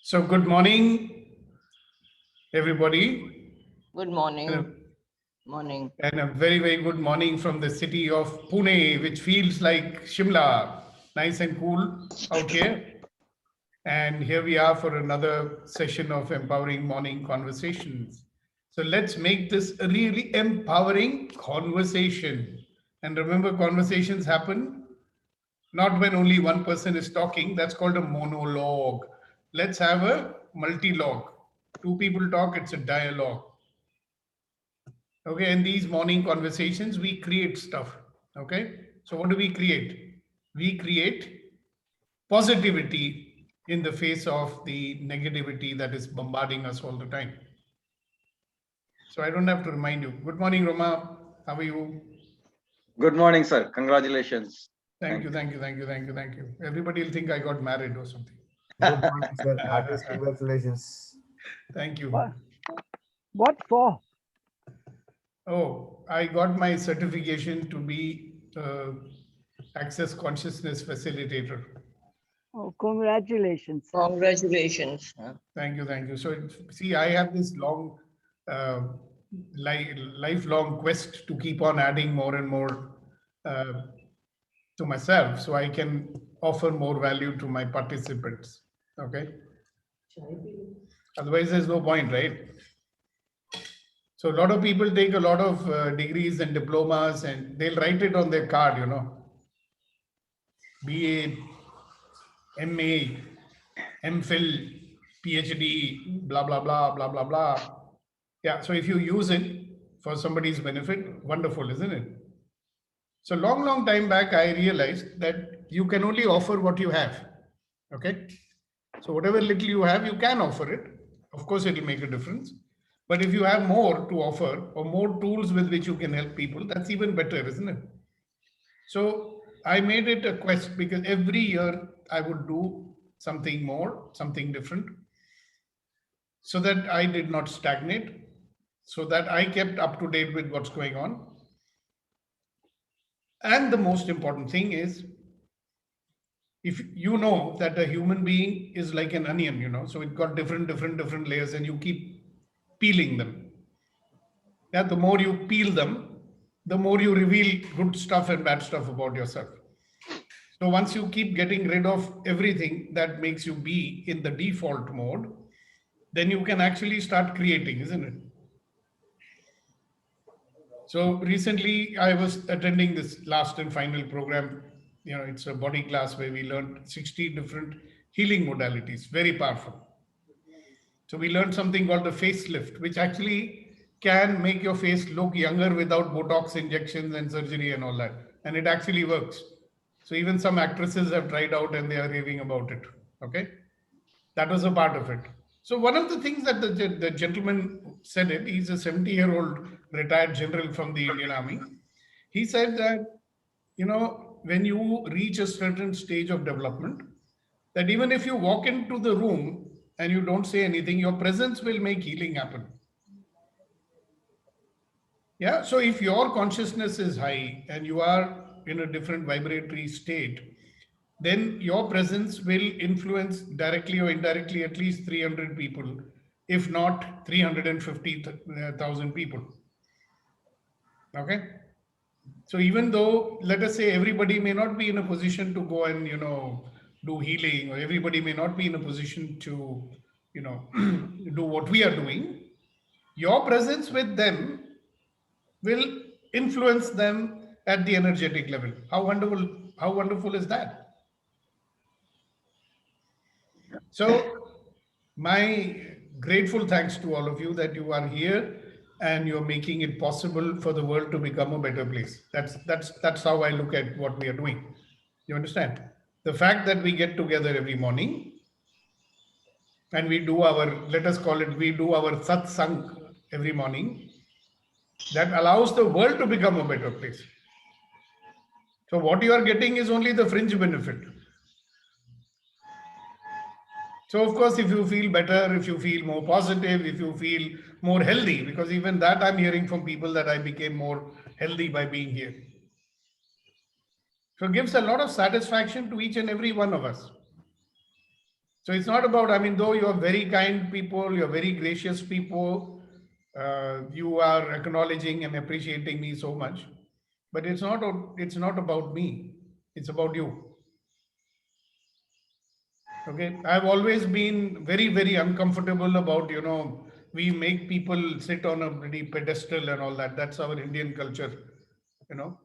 So good morning, everybody, Good and morning. a, Morning. and a very, very good morning from the city of Pune, which feels like Shimla, nice and cool out here. And here we are for another session of empowering morning conversations. So let's make this a really empowering conversation. And remember, conversations happen not when only one person is talking. That's called a monologue. Let's have a multi-log. Two people talk, it's a dialogue. Okay, in these morning conversations, we create stuff. Okay, so what do we create? We create positivity in the face of the negativity that is bombarding us all the time. So I don't have to remind you. Good morning, Roma. How are you? Good morning, sir. Congratulations. Thank you, thank you, thank you, thank you, thank you. Everybody will think I got married or something. Good morning, sir. Heartiest congratulations. Thank you. What for? Oh, I got my certification to be Access Consciousness Facilitator. Oh, congratulations. Congratulations. Thank you, thank you. So, see, I have this long, lifelong quest to keep on adding more and more to myself so I can offer more value to my participants. Okay. Otherwise, there's no point, right? So, a lot of people take a lot of degrees and diplomas and they'll write it on their card, BA, MA, MPhil, PhD, blah, blah, blah, blah, blah, blah. Yeah, so if you use it for somebody's benefit, wonderful, isn't it? So long time back, I realized that you can only offer what you have. Okay. So whatever little you have, you can offer it. Of course, it will make a difference. But if you have more to offer or more tools with which you can help people, that's even better, isn't it? So I made it a quest because every year I would do something more, something different, so that I did not stagnate, so that I kept up to date with what's going on. And the most important thing is, if you know that a human being is like an onion, so it got different layers and you keep peeling them. Yeah, the more you peel them, the more you reveal good stuff and bad stuff about yourself. So once you keep getting rid of everything that makes you be in the default mode, then you can actually start creating, isn't it? So recently I was attending this last and final program. It's a body class where we learned 60 different healing modalities, very powerful. So we learned something called the facelift, which actually can make your face look younger without Botox injections and surgery and all that. And it actually works. So even some actresses have tried out and they are raving about it. Okay. That was a part of it. So one of the things that the gentleman said it, he's a 70-year-old retired general from the Indian Army. He said that, when you reach a certain stage of development, that even if you walk into the room and you don't say anything, your presence will make healing happen. Yeah. So if your consciousness is high and you are in a different vibratory state, then your presence will influence directly or indirectly at least 300 people, if not 350,000 people. Okay. So even though, let us say, everybody may not be in a position to go and, do healing, or everybody may not be in a position to, do what we are doing, your presence with them will influence them at the energetic level. How wonderful is that? So my grateful thanks to all of you that you are here and you're making it possible for the world to become a better place. That's how I look at what we are doing. You understand? The fact that we get together every morning and we do let us call it, we do our satsang every morning, that allows the world to become a better place. So what you are getting is only the fringe benefit. So of course, if you feel better, if you feel more positive, if you feel more healthy, because even that I'm hearing from people that I became more healthy by being here. So it gives a lot of satisfaction to each and every one of us. So it's not about, I mean, though you're very kind people, you're very gracious people, you are acknowledging and appreciating me so much, but it's not about me. It's about you. Okay. I've always been very, very uncomfortable about, we make people sit on a pretty pedestal and all that. That's our Indian culture, you know.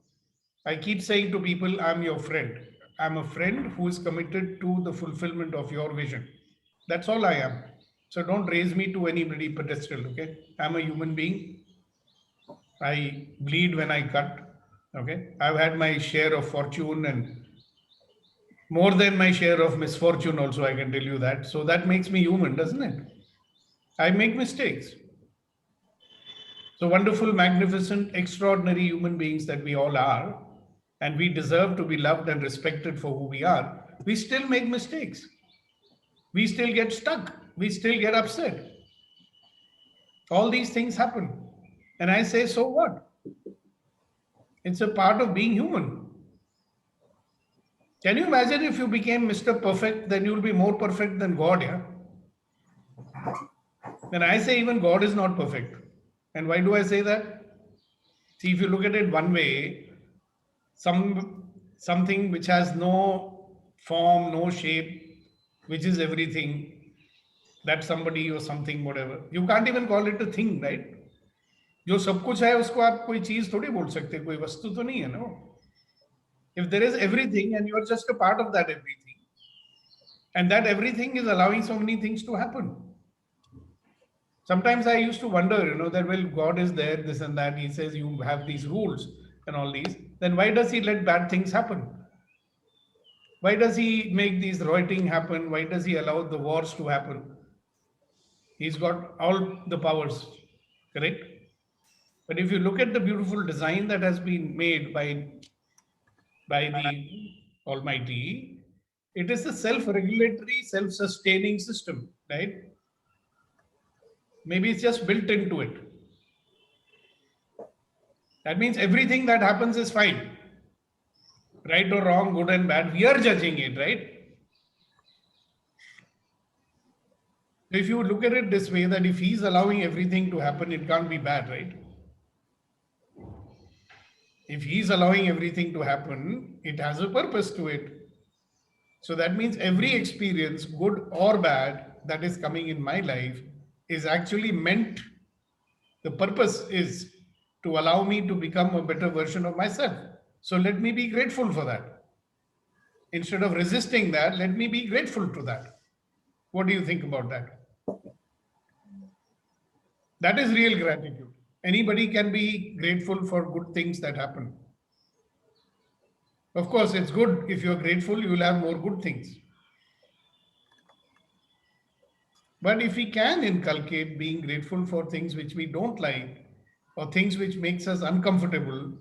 I keep saying to people, I'm your friend. I'm a friend who is committed to the fulfillment of your vision. That's all I am. So don't raise me to anybody pedestal, okay? I'm a human being. I bleed when I cut, okay? I've had my share of fortune and more than my share of misfortune also, I can tell you that. So that makes me human, doesn't it? I make mistakes. So wonderful, magnificent, extraordinary human beings that we all are, and we deserve to be loved and respected for who we are, we still make mistakes. We still get stuck. We still get upset. All these things happen. And I say, so what? It's a part of being human. Can you imagine if you became Mr. Perfect, then you'll be more perfect than God, yeah? Then I say even God is not perfect. And why do I say that? See, if you look at it one way, something which has no form, no shape, which is everything, that somebody or something, whatever. You can't even call it a thing, right? जो सब कुछ है उसको आप कोई चीज थोड़ी बोल सकते, कोई वस्तु तो नहीं है ना. If there is everything and you are just a part of that everything, and that everything is allowing so many things to happen. Sometimes I used to wonder, that well, God is there, this and that. He says you have these rules and all these. Then why does he let bad things happen? Why does he make these rioting happen? Why does he allow the wars to happen? He's got all the powers, correct? But if you look at the beautiful design that has been made by the Almighty, it is a self-regulatory, self-sustaining system, right? Maybe it's just built into it. That means everything that happens is fine. Right or wrong, good and bad, we are judging it, right? If you look at it this way, that if he's allowing everything to happen, it can't be bad, right? If he's allowing everything to happen, it has a purpose to it. So that means every experience, good or bad, that is coming in my life is actually meant, the purpose is to allow me to become a better version of myself. So let me be grateful for that. Instead of resisting that, let me be grateful to that. What do you think about that? That is real gratitude. Anybody can be grateful for good things that happen. Of course, it's good if you're grateful, you will have more good things. But if we can inculcate being grateful for things which we don't like, or things which makes us uncomfortable,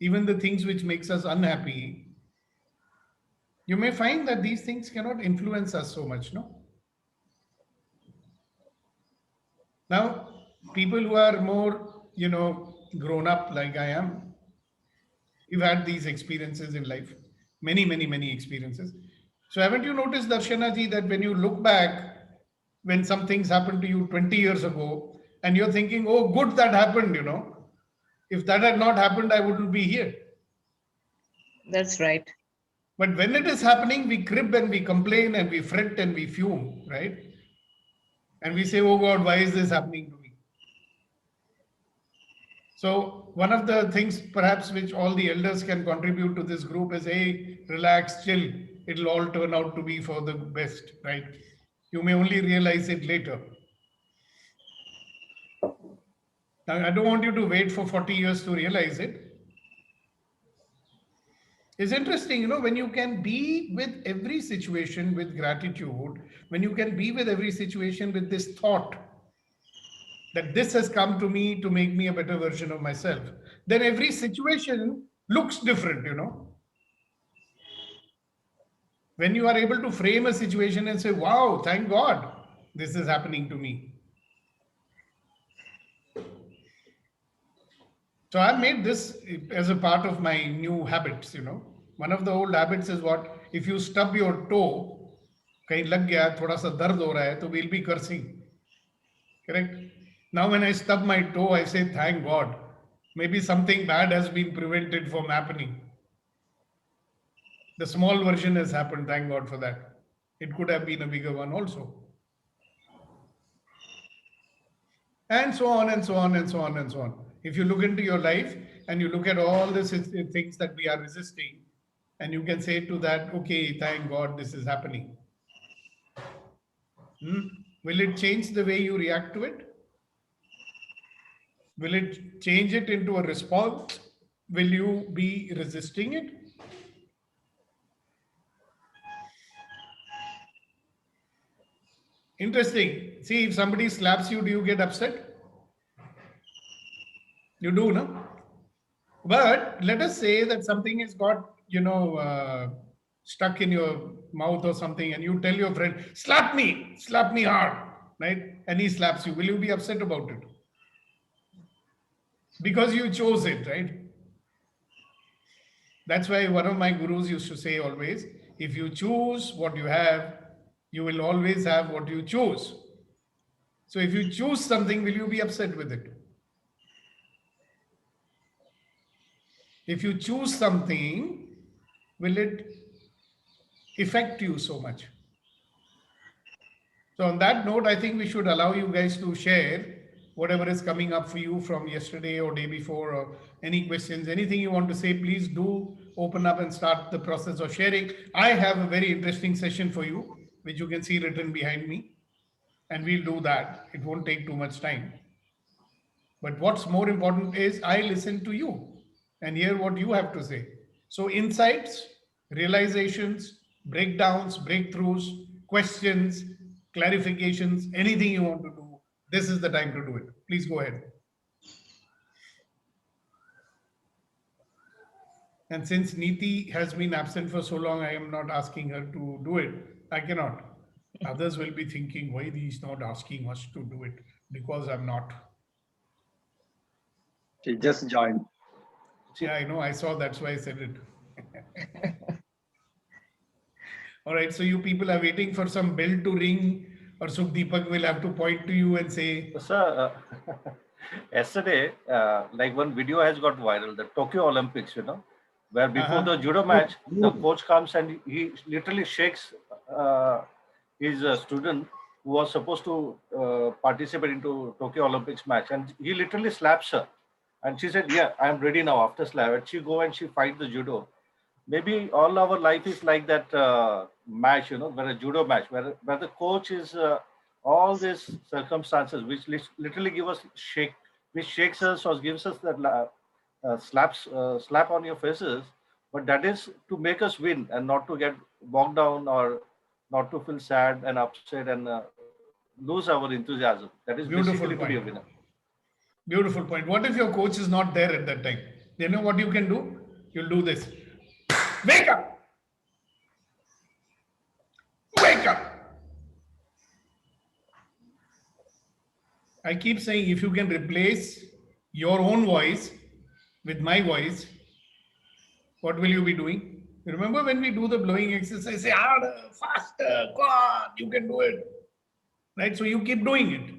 even the things which makes us unhappy, you may find that these things cannot influence us so much, no? Now, people who are more, grown up like I am, you've had these experiences in life, many, many, many experiences. So haven't you noticed, Darshana ji, that when you look back, when some things happened to you 20 years ago, and you're thinking, oh, good that happened, if that had not happened, I wouldn't be here. That's right. But when it is happening, we crib and we complain and we fret and we fume, right? And we say, oh God, why is this happening to me? So one of the things perhaps which all the elders can contribute to this group is, hey, relax, chill. It'll all turn out to be for the best, right? You may only realize it later. Now, I don't want you to wait for 40 years to realize it. It's interesting, when you can be with every situation with gratitude, when you can be with every situation with this thought that this has come to me to make me a better version of myself, then every situation looks different, When you are able to frame a situation and say, wow, thank God, this is happening to me. So I've made this as a part of my new habits, One of the old habits is what? If you stub your toe, कहीं लग गया, थोड़ा सा दर्द हो रहा है, तो we'll be cursing. Correct? Now when I stub my toe, I say, thank God. Maybe something bad has been prevented from happening. The small version has happened, thank God for that. It could have been a bigger one also. And so on and so on and so on and so on. If you look into your life and you look at all the things that we are resisting, and you can say to that, okay, thank God this is happening. Will it change the way you react to it? Will it change it into a response? Will you be resisting it? Interesting. See, if somebody slaps you, do you get upset? You do, no? But let us say that something has got, stuck in your mouth or something, and you tell your friend, slap me hard, right? And he slaps you. Will you be upset about it? Because you chose it, right? That's why one of my gurus used to say always, if you choose what you have, you will always have what you choose. So if you choose something, will you be upset with it? If you choose something, will it affect you so much? So on that note, I think we should allow you guys to share whatever is coming up for you from yesterday or day before, or any questions, anything you want to say, please do open up and start the process of sharing. I have a very interesting session for you, which you can see written behind me, and we'll do that. It won't take too much time. But what's more important is I listen to you and hear what you have to say. So insights, realizations, breakdowns, breakthroughs, questions, clarifications, anything you want to do, this is the time to do it. Please go ahead. And since Neeti has been absent for so long, I am not asking her to do it. I cannot. Others will be thinking, why he's not asking us to do it? Because I'm not. She just joined. Yeah, I know. I saw. That's why I said it. All right. So you people are waiting for some bell to ring, or Sukhdeepak will have to point to you and say, Sir, yesterday, like one video has got viral, the Tokyo Olympics, where before the judo match, the coach comes and he literally shakes his student who was supposed to participate into Tokyo Olympics match, and he literally slaps her. And she said, "Yeah, I'm ready now." After slap, and she go and she fight the judo. Maybe all our life is like that match, where a judo match, where the coach is all these circumstances which literally give us which shakes us or gives us that slap on your faces, but that is to make us win and not to get bogged down or not to feel sad and upset and lose our enthusiasm. That is beautiful basically to be a point. winner. Beautiful point. What if your coach is not there at that time? You know what you can do? You'll do this. Wake up! Wake up! I keep saying, if you can replace your own voice with my voice, what will you be doing? Remember when we do the blowing exercise, say harder, faster, go on, you can do it. Right? So you keep doing it.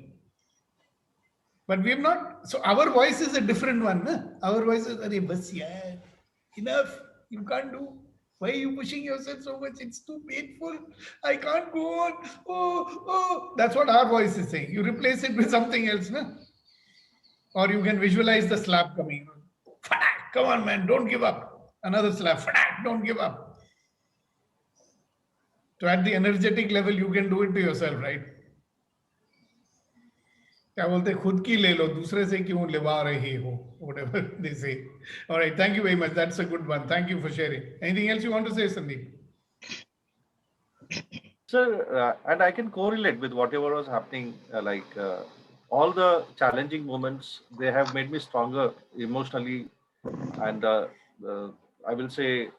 But we have not, so our voice is a different one. Na? Our voice is, "Arey, bas yaar, enough, you can't do. Why are you pushing yourself so much? It's too painful. I can't go on. Oh. That's what our voice is saying. You replace it with something else. Na? Or you can visualize the slap coming. Come on, man, don't give up. Another slap. Don't give up. So at the energetic level, you can do it to yourself, right? क्या बोलते खुद की ले लो दूसरे से क्यों लेवा रहे हो whatever they say. All right, thank you very much, that's a good one. Thank you for sharing. Anything else you want to say, Sandeep? Sir, and I can correlate with whatever was happening, all the challenging moments, they have made me stronger emotionally and I will say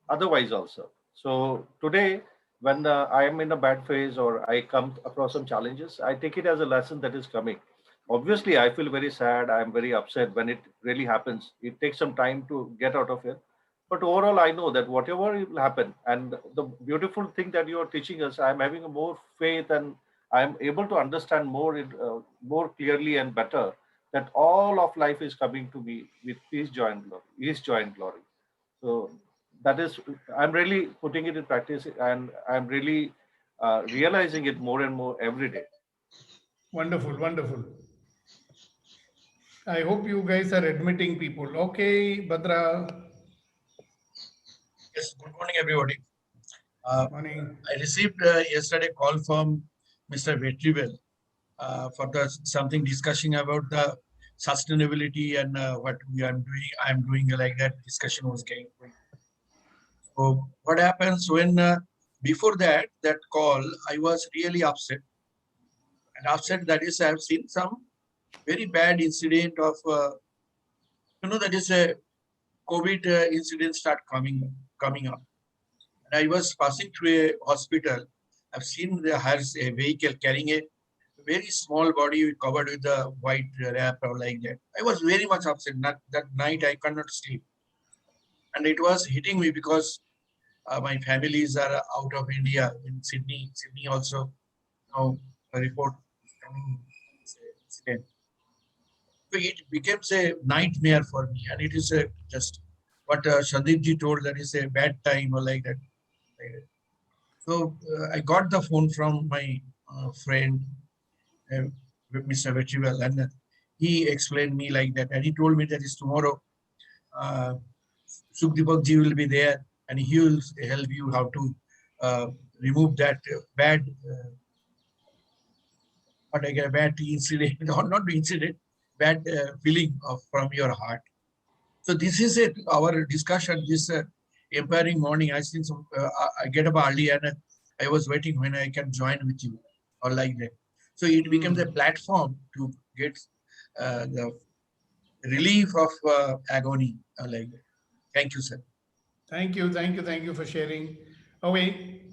otherwise also. So today, when I am in a bad phase or I come across some challenges, I take it as a lesson that is coming. Obviously, I feel very sad. I'm very upset when it really happens. It takes some time to get out of it. But overall, I know that whatever will happen, and the beautiful thing that you are teaching us, I'm having a more faith, and I'm able to understand more clearly and better that all of life is coming to me with His joy and glory, His joy and glory. So that is, I'm really putting it in practice, and I'm really realizing it more and more every day. Wonderful, wonderful. I hope you guys are admitting people. Okay, Badra. Yes, good morning, everybody. Morning. I received yesterday call from Mr. Vetrivel for something discussing about the sustainability and what we are doing. I'm doing like that discussion was going. So what happens when before that call, I was really upset. And upset that is, I have seen some very bad incident of that is a COVID incident start coming up. And I was passing through a hospital. I've seen has a vehicle carrying a very small body covered with a white wrap or like that. I was very much upset. That night I could not sleep. And it was hitting me because my families are out of India in Sydney. Sydney also now a report is coming. Incident. So it becomes a nightmare for me. And it is just what Sandeep ji told, that is a bad time or like that. So I got the phone from my friend, uh, Mr. Vechival, and he explained me like that. And he told me that is tomorrow, Sukhdeepak ji will be there, and he will help you how to remove that bad, bad incident, or not incident, bad feeling from your heart. So this is it. Our discussion, this empowering morning. I think I get up early and I was waiting when I can join with you or like that. So it becomes a platform to get the relief of agony like that. Thank you, sir. Thank you, thank you, thank you for sharing. Oh, wait.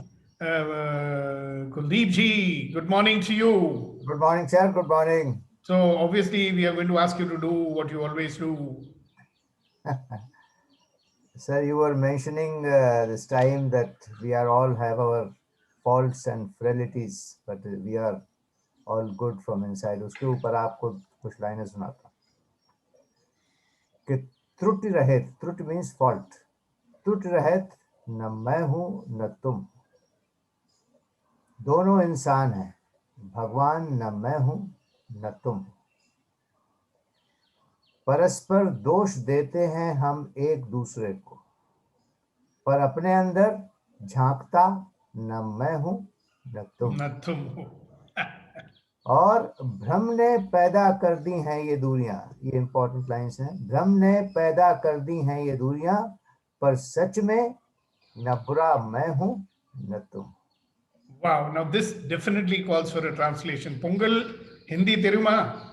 Kuldeep ji, good morning to you. Good morning, sir. Good morning. So, obviously, we are going to ask you to do what you always do. Sir, you were mentioning this time that we are all have our faults and frailties, but we are all good from inside. उसके ऊपर आपको कुछ लाइनें सुनाता कि त्रुटि रहित, त्रुटि means fault, त्रुटि रहित न मैं हूं न तुम, दोनों इंसान हैं, भगवान न मैं हूं न तुम, परस्पर दोष देते हैं हम एक दूसरे को, पर अपने अंदर झांकता न मैं हूं न तुम, न तुम हो. और भ्रम ने पैदा कर दी हैं ये दूरियां. ये इंपॉर्टेंट लाइंस हैं. भ्रम ने पैदा कर दी हैं ये दूरियां, पर सच में न बुरा मैं हूं न तुम. Wow, now this definitely calls for a translation. Pongal, Hindi teruma?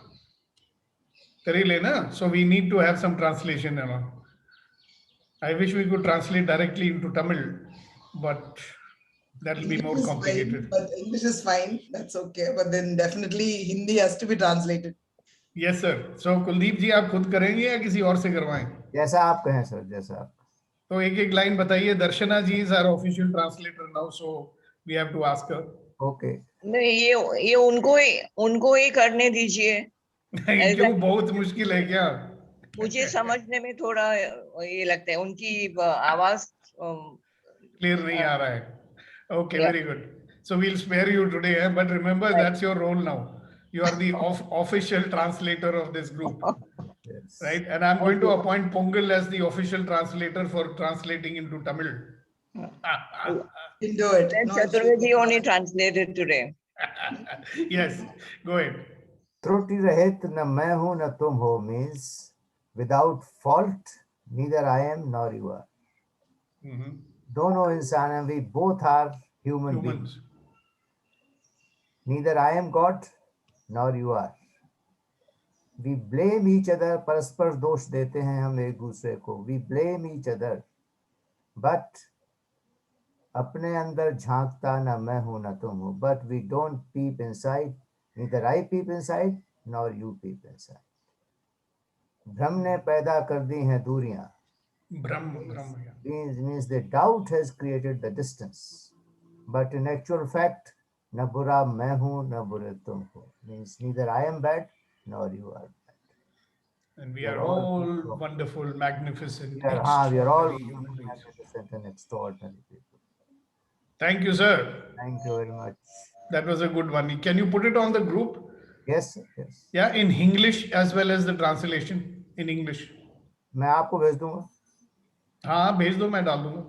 Terile na? So we need to have some translation. I wish we could translate directly into Tamil, but that will be more English is complicated. fine, but English is fine. That's okay. But then definitely Hindi has to be translated. Yes, sir. So Kuldeep जी आप खुद करेंगे या किसी और से करवाएं? जैसा आप कहें सर, जैसा आप. तो एक एक लाइन बताइए. दर्शना जी is our official translator now, so we have to ask her. Okay. नहीं, ये उनको ही करने दीजिए. क्यों, बहुत मुश्किल है क्या? मुझे समझने में थोड़ा ये लगता है, उनकी आवाज क्लियर नहीं आ रहा है. Okay, Yeah. very good. So we'll spare you today, but remember that's your role now. You are the official translator of this group, Yes. right? And I'm going to appoint Pongal as the official translator for translating into Tamil. You can do it. Then No Chaturvedi issue. only translated today. Yes, go ahead. त्रुटि रहित न मैं हूं न तुम हो means without fault neither I am nor you are. Mhm. दोनों इंसान हैं, we both are human beings. Humans. Neither I am God nor you are. We blame each other. परस्पर दोष देते हैं हम एक दूसरे को. We blame each other. But अपने अंदर झांकता न मैं हूं न तुम हो. But we don't peep inside. Neither I peep inside nor you peep inside. भ्रम ने पैदा कर दी हैं दूरियां, Brahma, yeah. Means the doubt has created the distance. But in actual fact, na bura main hu, na bure tum ho. Means neither I am bad nor you are bad. And we We are are all all people of- wonderful, magnificent, we are all extraordinary human beings. magnificent and extraordinary people. Thank you, sir. Thank you very much. That was a good one. Can you put it on the group? Yes, sir, yes. Yeah, in English as well as the translation in English. मैं आपको भेज दूंगा. हाँ, भेज दो, मैं डाल दूंगा.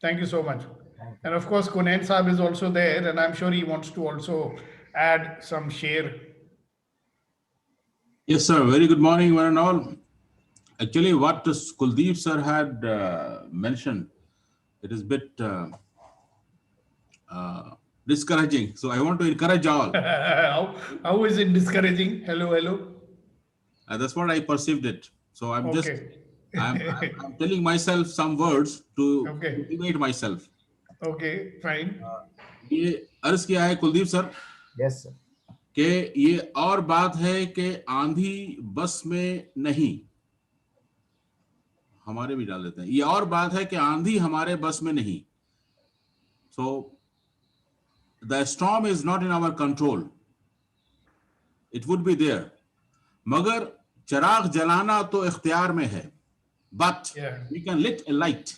Thank you so much. Thank you. And of course, Kunain Saab is also there, and I'm sure he wants to also add some share. Yes, sir. Very good morning, one and all. Actually, what Kuldeep sir had mentioned, it is a bit discouraging. So I want to encourage all. How is it discouraging? Hello. That's what I perceived it. So I'm just, Okay. I'm telling myself some words to Okay. motivate myself. Okay, fine. ये अर्ज किया है Kuldeep sir Yes, sir. कि ये और बात है कि आंधी बस में नहीं, हमारे भी डाल देते हैं, ये और बात है कि आंधी हमारे बस में नहीं. So the storm is not in our control. It would be there. मगर चराग जलाना तो इख्तियार में है. But Yeah. we can lit a light.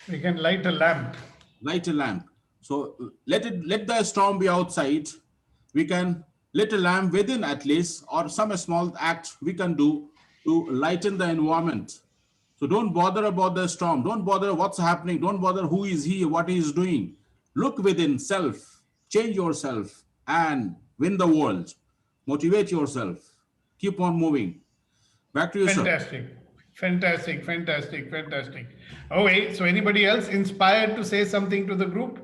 We can light a lamp. Light a lamp. So let the storm be outside. We can lit a lamp within at least, or some small act we can do to lighten the environment. So don't bother about the storm. Don't bother what's happening. Don't bother who is he, what he is doing. Look within self, change yourself and win the world. Motivate yourself. Keep on moving. Back to you, sir. Fantastic. Okay, so anybody else inspired to say something to the group?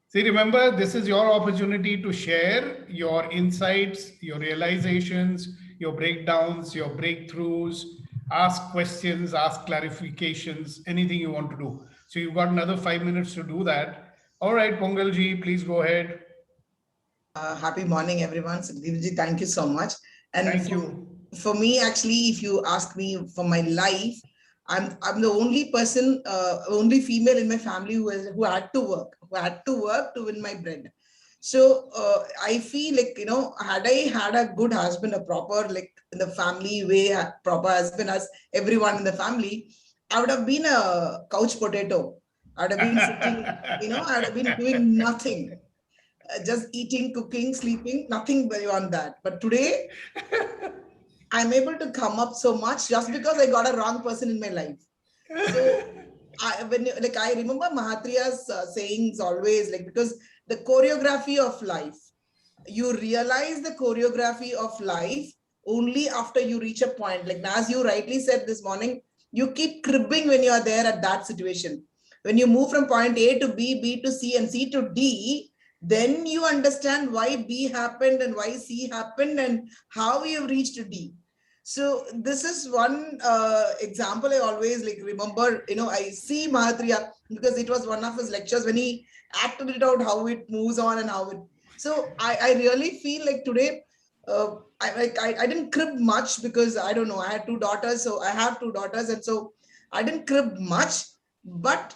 See, remember, this is your opportunity to share your insights, your realizations, your breakdowns, your breakthroughs, ask questions, ask clarifications, anything you want to do. So you've got another 5 minutes to do that. All right, Pongalji, please go ahead. Happy morning, everyone. Sukhdeepji, thank you so much. And Thank you. For me, actually, if you ask me for my life, I'm the only person, only female in my family who had to work to win my bread. So I feel like, had I had a good husband, a proper, like in the family way, a proper husband as everyone in the family, I would have been a couch potato. I would have been sitting, I would have been doing nothing. Just eating, cooking, sleeping, nothing beyond that. But today, I'm able to come up so much just because I got a wrong person in my life. So I remember Mahatriya's sayings always, like, because the choreography of life, you realize the choreography of life only after you reach a point. Like as you rightly said this morning, you keep cribbing when you are there at that situation. When you move from point A to B, B to C, and C to D, then you understand why B happened and why C happened and how you reached D. So this is one example I always remember. I see Mahatriya because it was one of his lectures when he acted it out, how it moves on and how it. So I really feel like today, I didn't crib much because I don't know, I had 2 daughters, so I have 2 daughters, and so I didn't crib much, but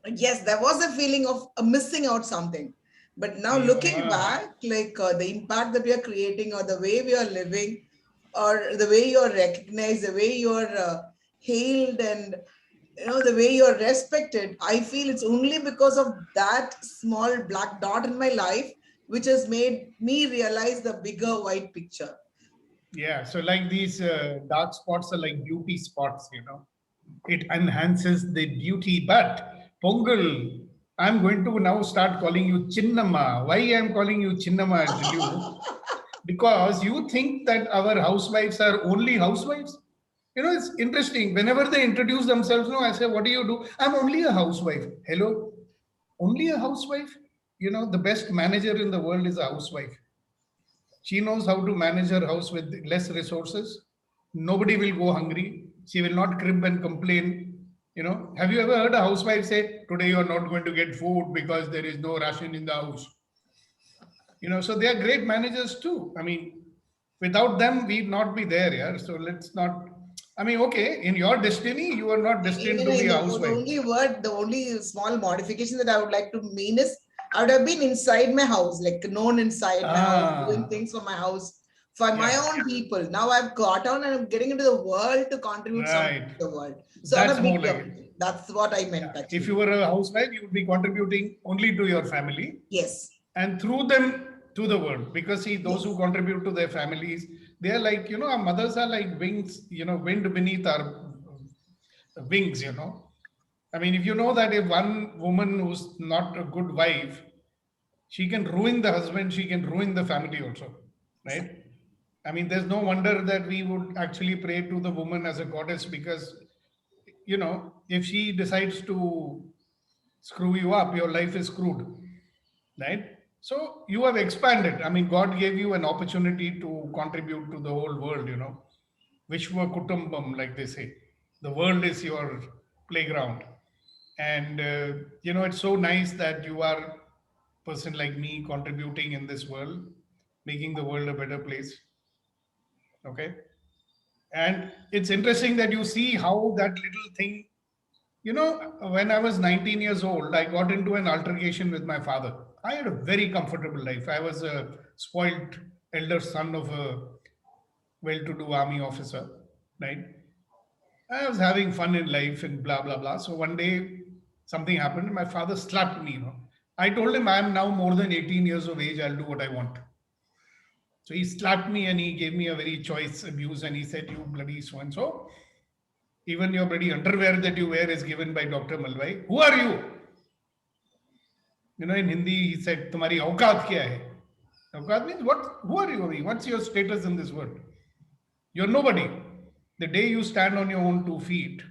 yes, there was a feeling of missing out something. But now looking back, the impact that we are creating or the way we are living, or the way you're recognized, the way you're hailed, and the way you're respected, I feel it's only because of that small black dot in my life, which has made me realize the bigger white picture. Yeah, so like these dark spots are like beauty spots, it enhances the beauty. But Pongal, I'm going to now start calling you Chinnamma. Why I'm calling you Chinnamma? I'll tell you. Because you think that our housewives are only housewives. It's interesting. Whenever they introduce themselves, I say, what do you do? I'm only a housewife. Hello? Only a housewife? The best manager in the world is a housewife. She knows how to manage her house with less resources. Nobody will go hungry. She will not crib and complain. Have you ever heard a housewife say, today you're not going to get food because there is no ration in the house? So they are great managers too. I mean, without them, we'd not be there. Yeah. So let's not, I mean, okay, in your destiny, you are not destined to be a The housewife. only word, the only small modification that I would like to mean is I would have been inside my house, like known inside my house, doing things for my house, for my Yeah. own people. Now I've got on and I'm getting into the world to contribute something Right. to the world. So That's on a more big like level, it. that's what I meant Yeah. actually. If you were a housewife, you would be contributing only to your family Yes. and through them to the world. Because see, those who contribute to their families, they are like, our mothers are like wings, wind beneath our wings, I mean, if you know that if one woman who's not a good wife, she can ruin the husband, she can ruin the family also, right? I mean, there's no wonder that we would actually pray to the woman as a goddess because, if she decides to screw you up, your life is screwed, right? So you have expanded. I mean, God gave you an opportunity to contribute to the whole world, Vishwa Kutumbam, like they say. The world is your playground. And, it's so nice that you are a person like me contributing in this world, making the world a better place. Okay. And it's interesting that you see how that little thing, when I was 19 years old, I got into an altercation with my father. I had a very comfortable life. I was a spoiled elder son of a well-to-do army officer, right? I was having fun in life and blah, blah, blah. So one day something happened and my father slapped me, I told him I am now more than 18 years of age. I'll do what I want. So he slapped me and he gave me a very choice abuse and he said, you bloody so-and-so. Even your bloody underwear that you wear is given by Dr. Malvai. Who are you? In Hindi, he said, Tumhari aukaat kya hai? Aukaat means what? Who are you? What's your status in this world? You're nobody. The day you stand on your own 2 feet,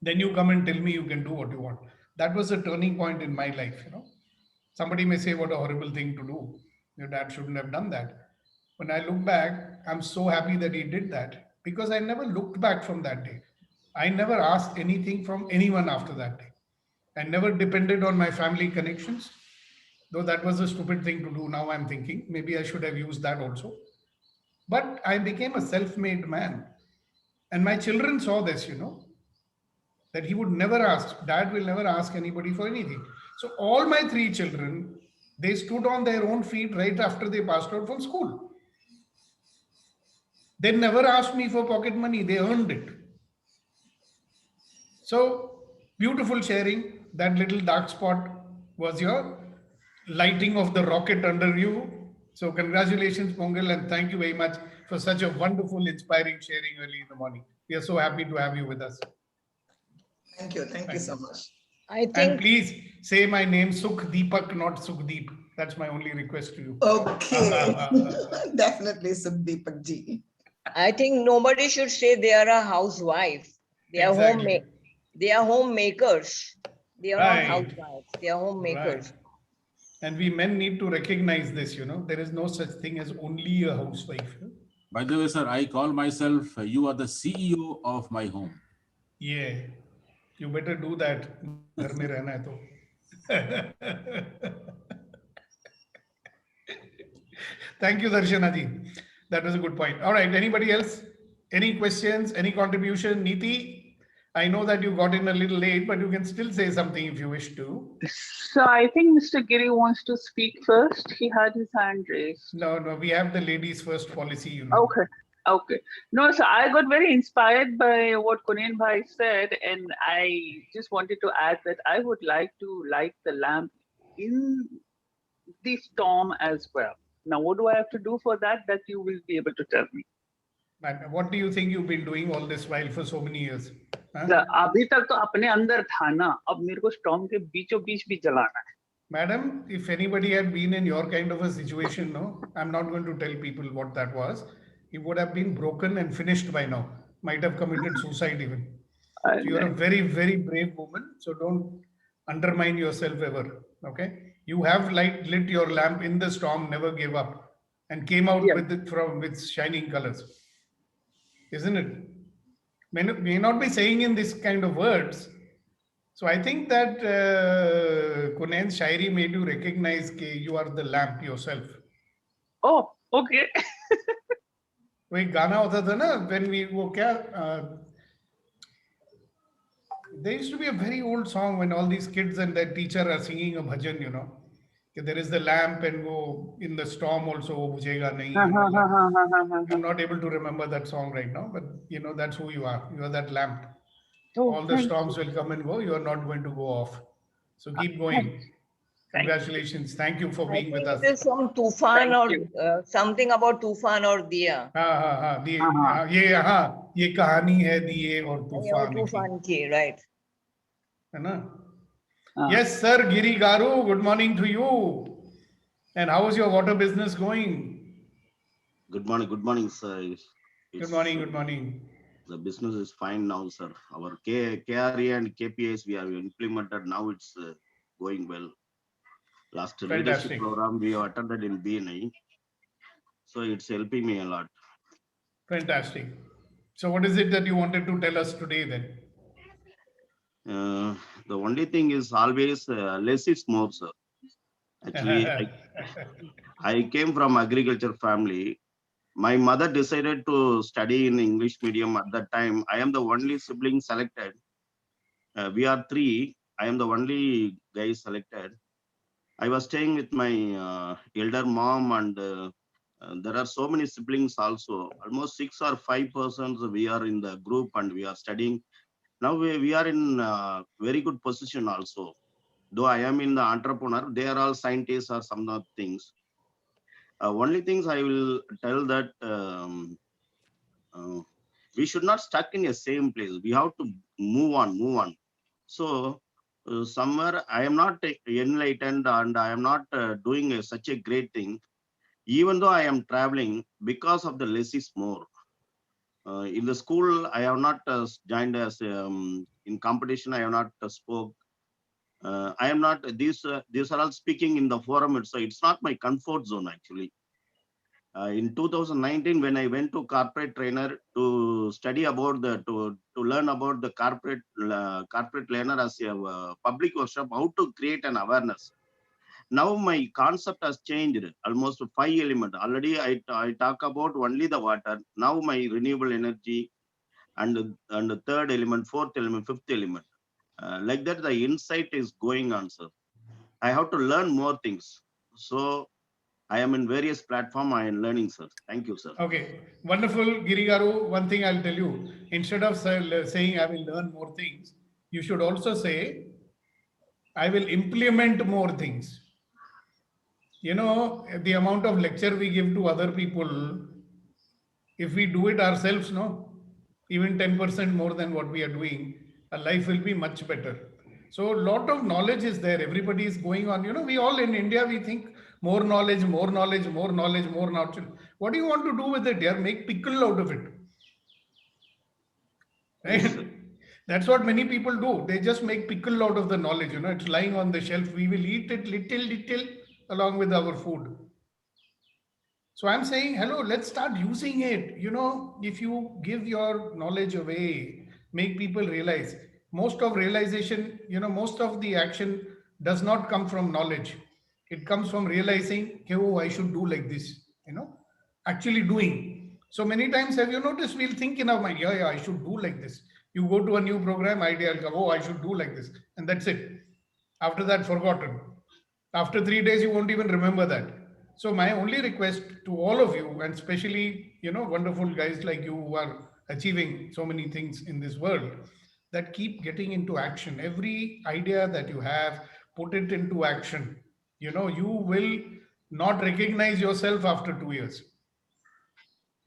then you come and tell me you can do what you want. That was a turning point in my life. Somebody may say, what a horrible thing to do. Your dad shouldn't have done that. When I look back, I'm so happy that he did that because I never looked back from that day. I never asked anything from anyone after that day. I never depended on my family connections, though that was a stupid thing to do. Now I'm thinking maybe I should have used that also. But I became a self-made man. And my children saw this, that he would never ask, dad will never ask anybody for anything. So all my 3 children, they stood on their own feet right after they passed out from school. They never asked me for pocket money, they earned it. So beautiful sharing. That little dark spot was your lighting of the rocket under you. So congratulations, Pongal, and thank you very much for such a wonderful, inspiring sharing early in the morning. We are so happy to have you with us. Thank you. Thank you so much. I And think please say my name Sukh Deepak, not Sukhdeep. That's my only request to you. Okay. Definitely Sukdeepak ji. I think nobody should say they are a housewife. They are Exactly. they are homemakers. They are Right. not housewives. They are homemakers. Right. And we men need to recognize this, there is no such thing as only a housewife. By the way, sir, I call myself, you are the CEO of my home. Yeah, you better do that. Ghar mein rehna hai to. Thank you, Darshana ji. That was a good point. All right, anybody else? Any questions, any contribution? Neeti, I know that you got in a little late, but you can still say something if you wish to. So I think Mr. Giri wants to speak first. He had his hand raised. No, we have the ladies first policy, Okay. No, so I got very inspired by what Kunen Bhai said, and I just wanted to add that I would like to light the lamp in the storm as well. Now, what do I have to do for that? That you will be able to tell me. And what do you think you've been doing all this while for so many years? अभी तक तो अपने अंदर था ना, अब मेरे को storm के बीचों बीच भी जलाना है. Madam, if anybody had been in your kind of a situation, no, I'm not going to tell people what that was. He would have been broken and finished by now. Might have committed suicide even. So you're a very, very brave woman. So don't undermine yourself ever. Okay. You have lit your lamp in the storm, never gave up, and came out with it with shining colors. Isn't it? May not be saying in this kind of words. So I think that Kunen's Shairi made you recognize that you are the lamp yourself. Oh, okay. वो एक गाना होता था ना, when we वो क्या there used to be a very old song when all these kids and their teacher are singing a bhajan, you know. There is the lamp and wo in the storm also wo bujhega nahi and all that. I'm not able to remember that song right now, but you know, that's who you are. You are that lamp. Oh, All the thank storms will come and go. You are not going to go off. So keep going. Congratulations. Thank you for I being with think us. it is from Tufan Thank you. or something about Tufan or Diya. हाँ ये कहानी है दिए और Yeah, तूफान की, Tufan ki, right. है ना? Ah. Yes, sir. Giri Garu, good morning to you. And how is your water business going? Good morning, sir. Good morning, good morning. The business is fine now, sir. Our KRA and KPIs we have implemented now. It's going well. Last leadership Fantastic. program we have attended in BNI, so it's helping me a lot. Fantastic. So what is it that you wanted to tell us today then? The only thing is always less is more, sir. Actually, I came from agriculture family. My mother decided to study in English medium at that time. I am the only sibling selected. We are three. I am the only guy selected. I was staying with my elder mom, and there are so many siblings also. Almost 6 or 5 persons we are in the group and we are studying. Now we are in very good position also. Though I am in the entrepreneur, they are all scientists or some other things. Only things I will tell that we should not stuck in a same place. We have to move on. So somewhere I am not enlightened and I am not doing such a great thing. Even though I am traveling, because of the less is more. In the school, I have not joined as in competition. I have not spoke. I am not these are all speaking in the forum. So it's not my comfort zone actually. In 2019, when I went to corporate trainer to study about to learn about the corporate learner as a public workshop, how to create an awareness. Now my concept has changed almost 5 elements. Already I talk about only the water. Now my renewable energy and the third element, fourth element, fifth element. Like that, the insight is going on, sir. I have to learn more things. So I am in various platforms. I am learning, sir. Thank you, sir. Okay, wonderful, Girigaru. One thing I'll tell you, instead of saying I will learn more things, you should also say, I will implement more things. You know, the amount of lecture we give to other people, if we do it ourselves, no, even 10% more than what we are doing, our life will be much better. So a lot of knowledge is there. Everybody is going on. You know, we all in India, we think more knowledge, more knowledge, more knowledge, more knowledge. What do you want to do with it? Yeah, make pickle out of it. Right? Yes, That's what many people do. They just make pickle out of the knowledge. You know, it's lying on the shelf. We will eat it little along with our food. So I'm saying, hello, let's start using it. You know, if you give your knowledge away, make people realize, most of realization, you know, most of the action does not come from knowledge. It comes from realizing, oh, I should do like this, you know, actually doing. So many times, have you noticed, we'll think in our mind, yeah, I should do like this. You go to a new program, idea, I'll go, oh, I should do like this. And that's it. After that, forgotten. After 3 days, you won't even remember that. So my only request to all of you, and especially, you know, wonderful guys like you who are achieving so many things in this world, that keep getting into action. Every idea that you have, put it into action. You know, you will not recognize yourself after 2 years.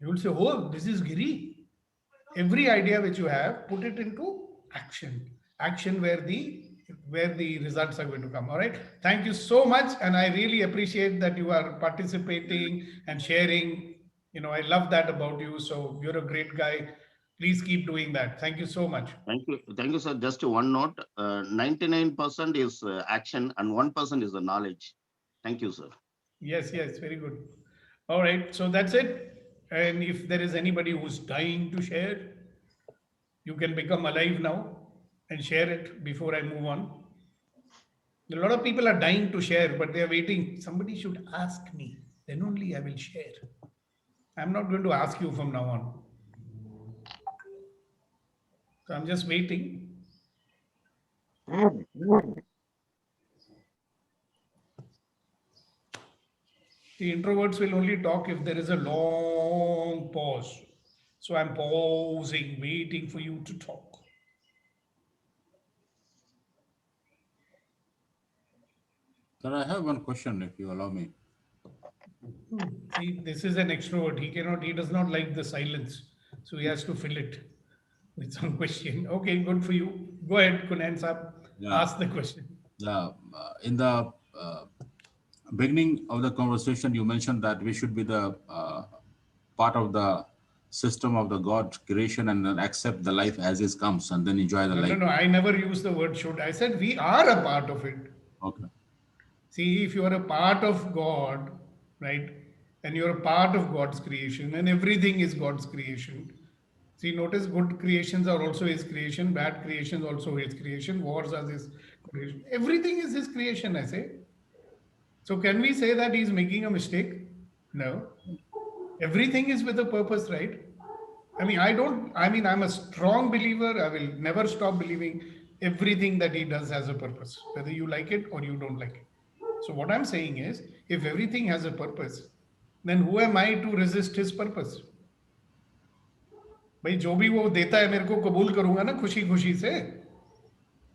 You will say, oh, this is Giri. Every idea which you have, put it into action. Action where the results are going to come. All right. Thank you so much. And I really appreciate that you are participating and sharing. You know, I love that about you. So you're a great guy. Please keep doing that. Thank you so much. Thank you, sir. Just one note: 99% is action, and 1% is the knowledge. Thank you, sir. Yes, very good. All right. So that's it. And if there is anybody who's dying to share, you can become alive now and share it before I move on. A lot of people are dying to share, but they are waiting. Somebody should ask me, then only I will share. I'm not going to ask you from now on. So I'm just waiting. The introverts will only talk if there is a long pause. So I'm pausing, waiting for you to talk. Sir, I have one question, if you allow me. See, this is an extrovert. He does not like the silence. So he has to fill it with some question. Okay, good for you. Go ahead, Kunan Saab. Yeah. Ask the question. In the beginning of the conversation, you mentioned that we should be the part of the system of the God creation and then accept the life as it comes and then enjoy the life. No, I never used the word should. I said we are a part of it. Okay. See, if you are a part of God, right, and you're a part of God's creation and everything is God's creation. See, notice good creations are also His creation, bad creations also His creation, wars are His creation. Everything is His creation, I say. So can we say that He's making a mistake? No. Everything is with a purpose, right? I'm a strong believer. I will never stop believing everything that He does has a purpose, whether you like it or you don't like it. So what I'm saying is, if everything has a purpose, then who am I to resist His purpose? भाई जो भी वो देता है मेरे को कबूल करूंगा ना खुशी खुशी से.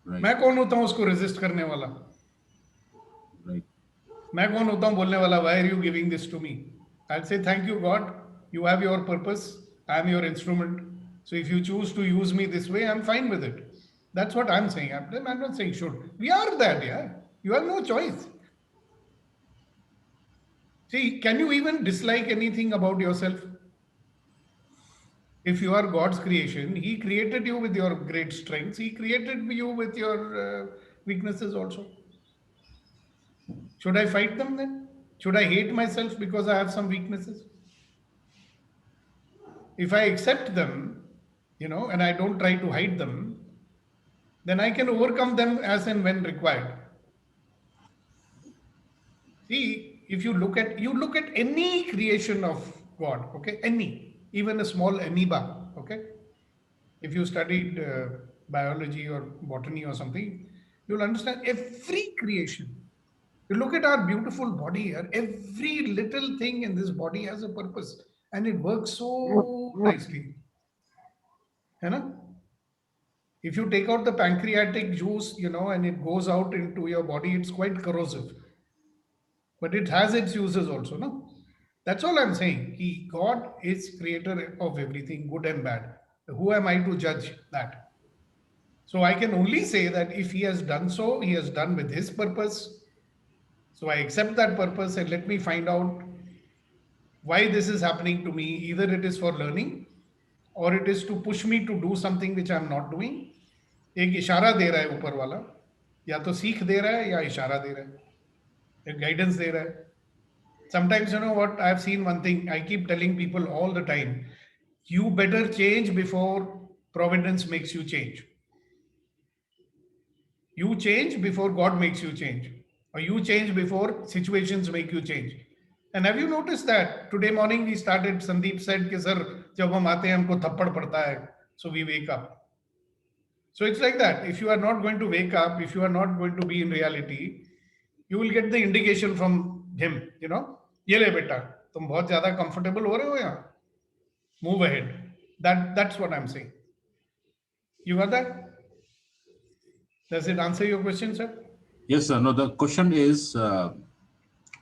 मैं कौन होता हूँ उसको रेजिस्ट करने वाला? मैं कौन होता हूँ बोलने वाला why are you giving this to me? I'll say thank you God, you have your purpose, I am your instrument. So if you choose to use me this way, I'm fine with it. That's what I'm saying. I'm not saying should. We are that, yeah. You have no choice. See, can you even dislike anything about yourself? If you are God's creation, He created you with your great strengths. He created you with your weaknesses also. Should I fight them then? Should I hate myself because I have some weaknesses? If I accept them, and I don't try to hide them, then I can overcome them as and when required. See, if you look at any creation of God, okay, even a small amoeba, okay, if you studied biology or botany or something, you'll understand every creation. You look at our beautiful body here, every little thing in this body has a purpose and it works so nicely. If you take out the pancreatic juice, and it goes out into your body, it's quite corrosive. But it has its uses also, no? That's all I'm saying. God is creator of everything, good and bad. Who am I to judge that? So I can only say that if He has done so, He has done with His purpose. So I accept that purpose and let me find out why this is happening to me. Either it is for learning or it is to push me to do something which I'm not doing. एक इशारा दे रहा है ऊपर वाला, या तो सीख दे रहा है या इशारा दे रहा है, एक guidance दे रहा है. Sometimes, you know what, I've seen one thing, I keep telling people all the time, you better change before providence makes you change. You change before God makes you change. Or you change before situations make you change. And have you noticed that today morning we started, Sandeep said कि sir जब हम आते हैं हमको थप्पड़ पड़ता है, so we wake up. So it's like that. If you are not going to wake up, if you are not going to be in reality, you will get the indication from him, ये ले बेटा, तुम बहुत ज़्यादा comfortable हो रहे हो यहाँ. Move ahead. That's what I'm saying. You got that? Does it answer your question, sir? Yes, sir. No, the question is,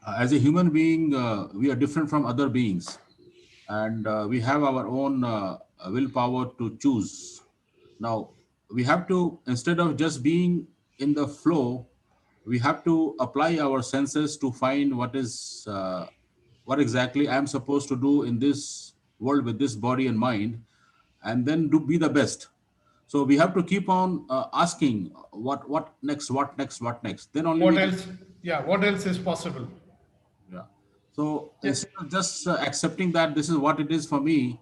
as a human being, we are different from other beings, and we have our own willpower to choose. Now, we have to, instead of just being in the flow, we have to apply our senses to find what exactly I am supposed to do in this world with this body and mind, and then be the best. So we have to keep on asking what next. Then only what else? Yeah, what else is possible? Yeah. So instead of just accepting that this is what it is for me,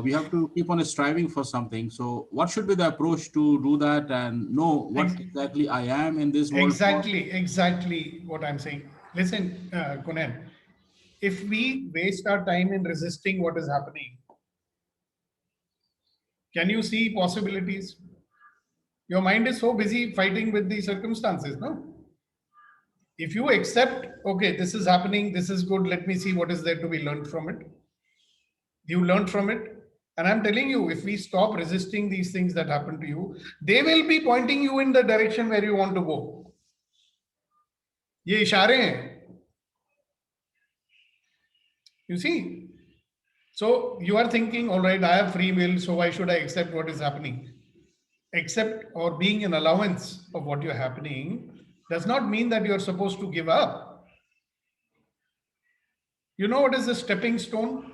we have to keep on striving for something. So what should be the approach to do that and know what exactly I am in this world? Exactly what I'm saying. Listen, Kunan, if we waste our time in resisting what is happening, can you see possibilities? Your mind is so busy fighting with the circumstances, no? If you accept, okay, this is happening, this is good, let me see what is there to be learned from it. You learned from it. And I'm telling you, if we stop resisting these things that happen to you, they will be pointing you in the direction where you want to go. ये इशारे हैं. You see? So you are thinking, all right, I have free will, so why should I accept what is happening? Accept or being an allowance of what you're happening does not mean that you're supposed to give up. You know what is a stepping stone?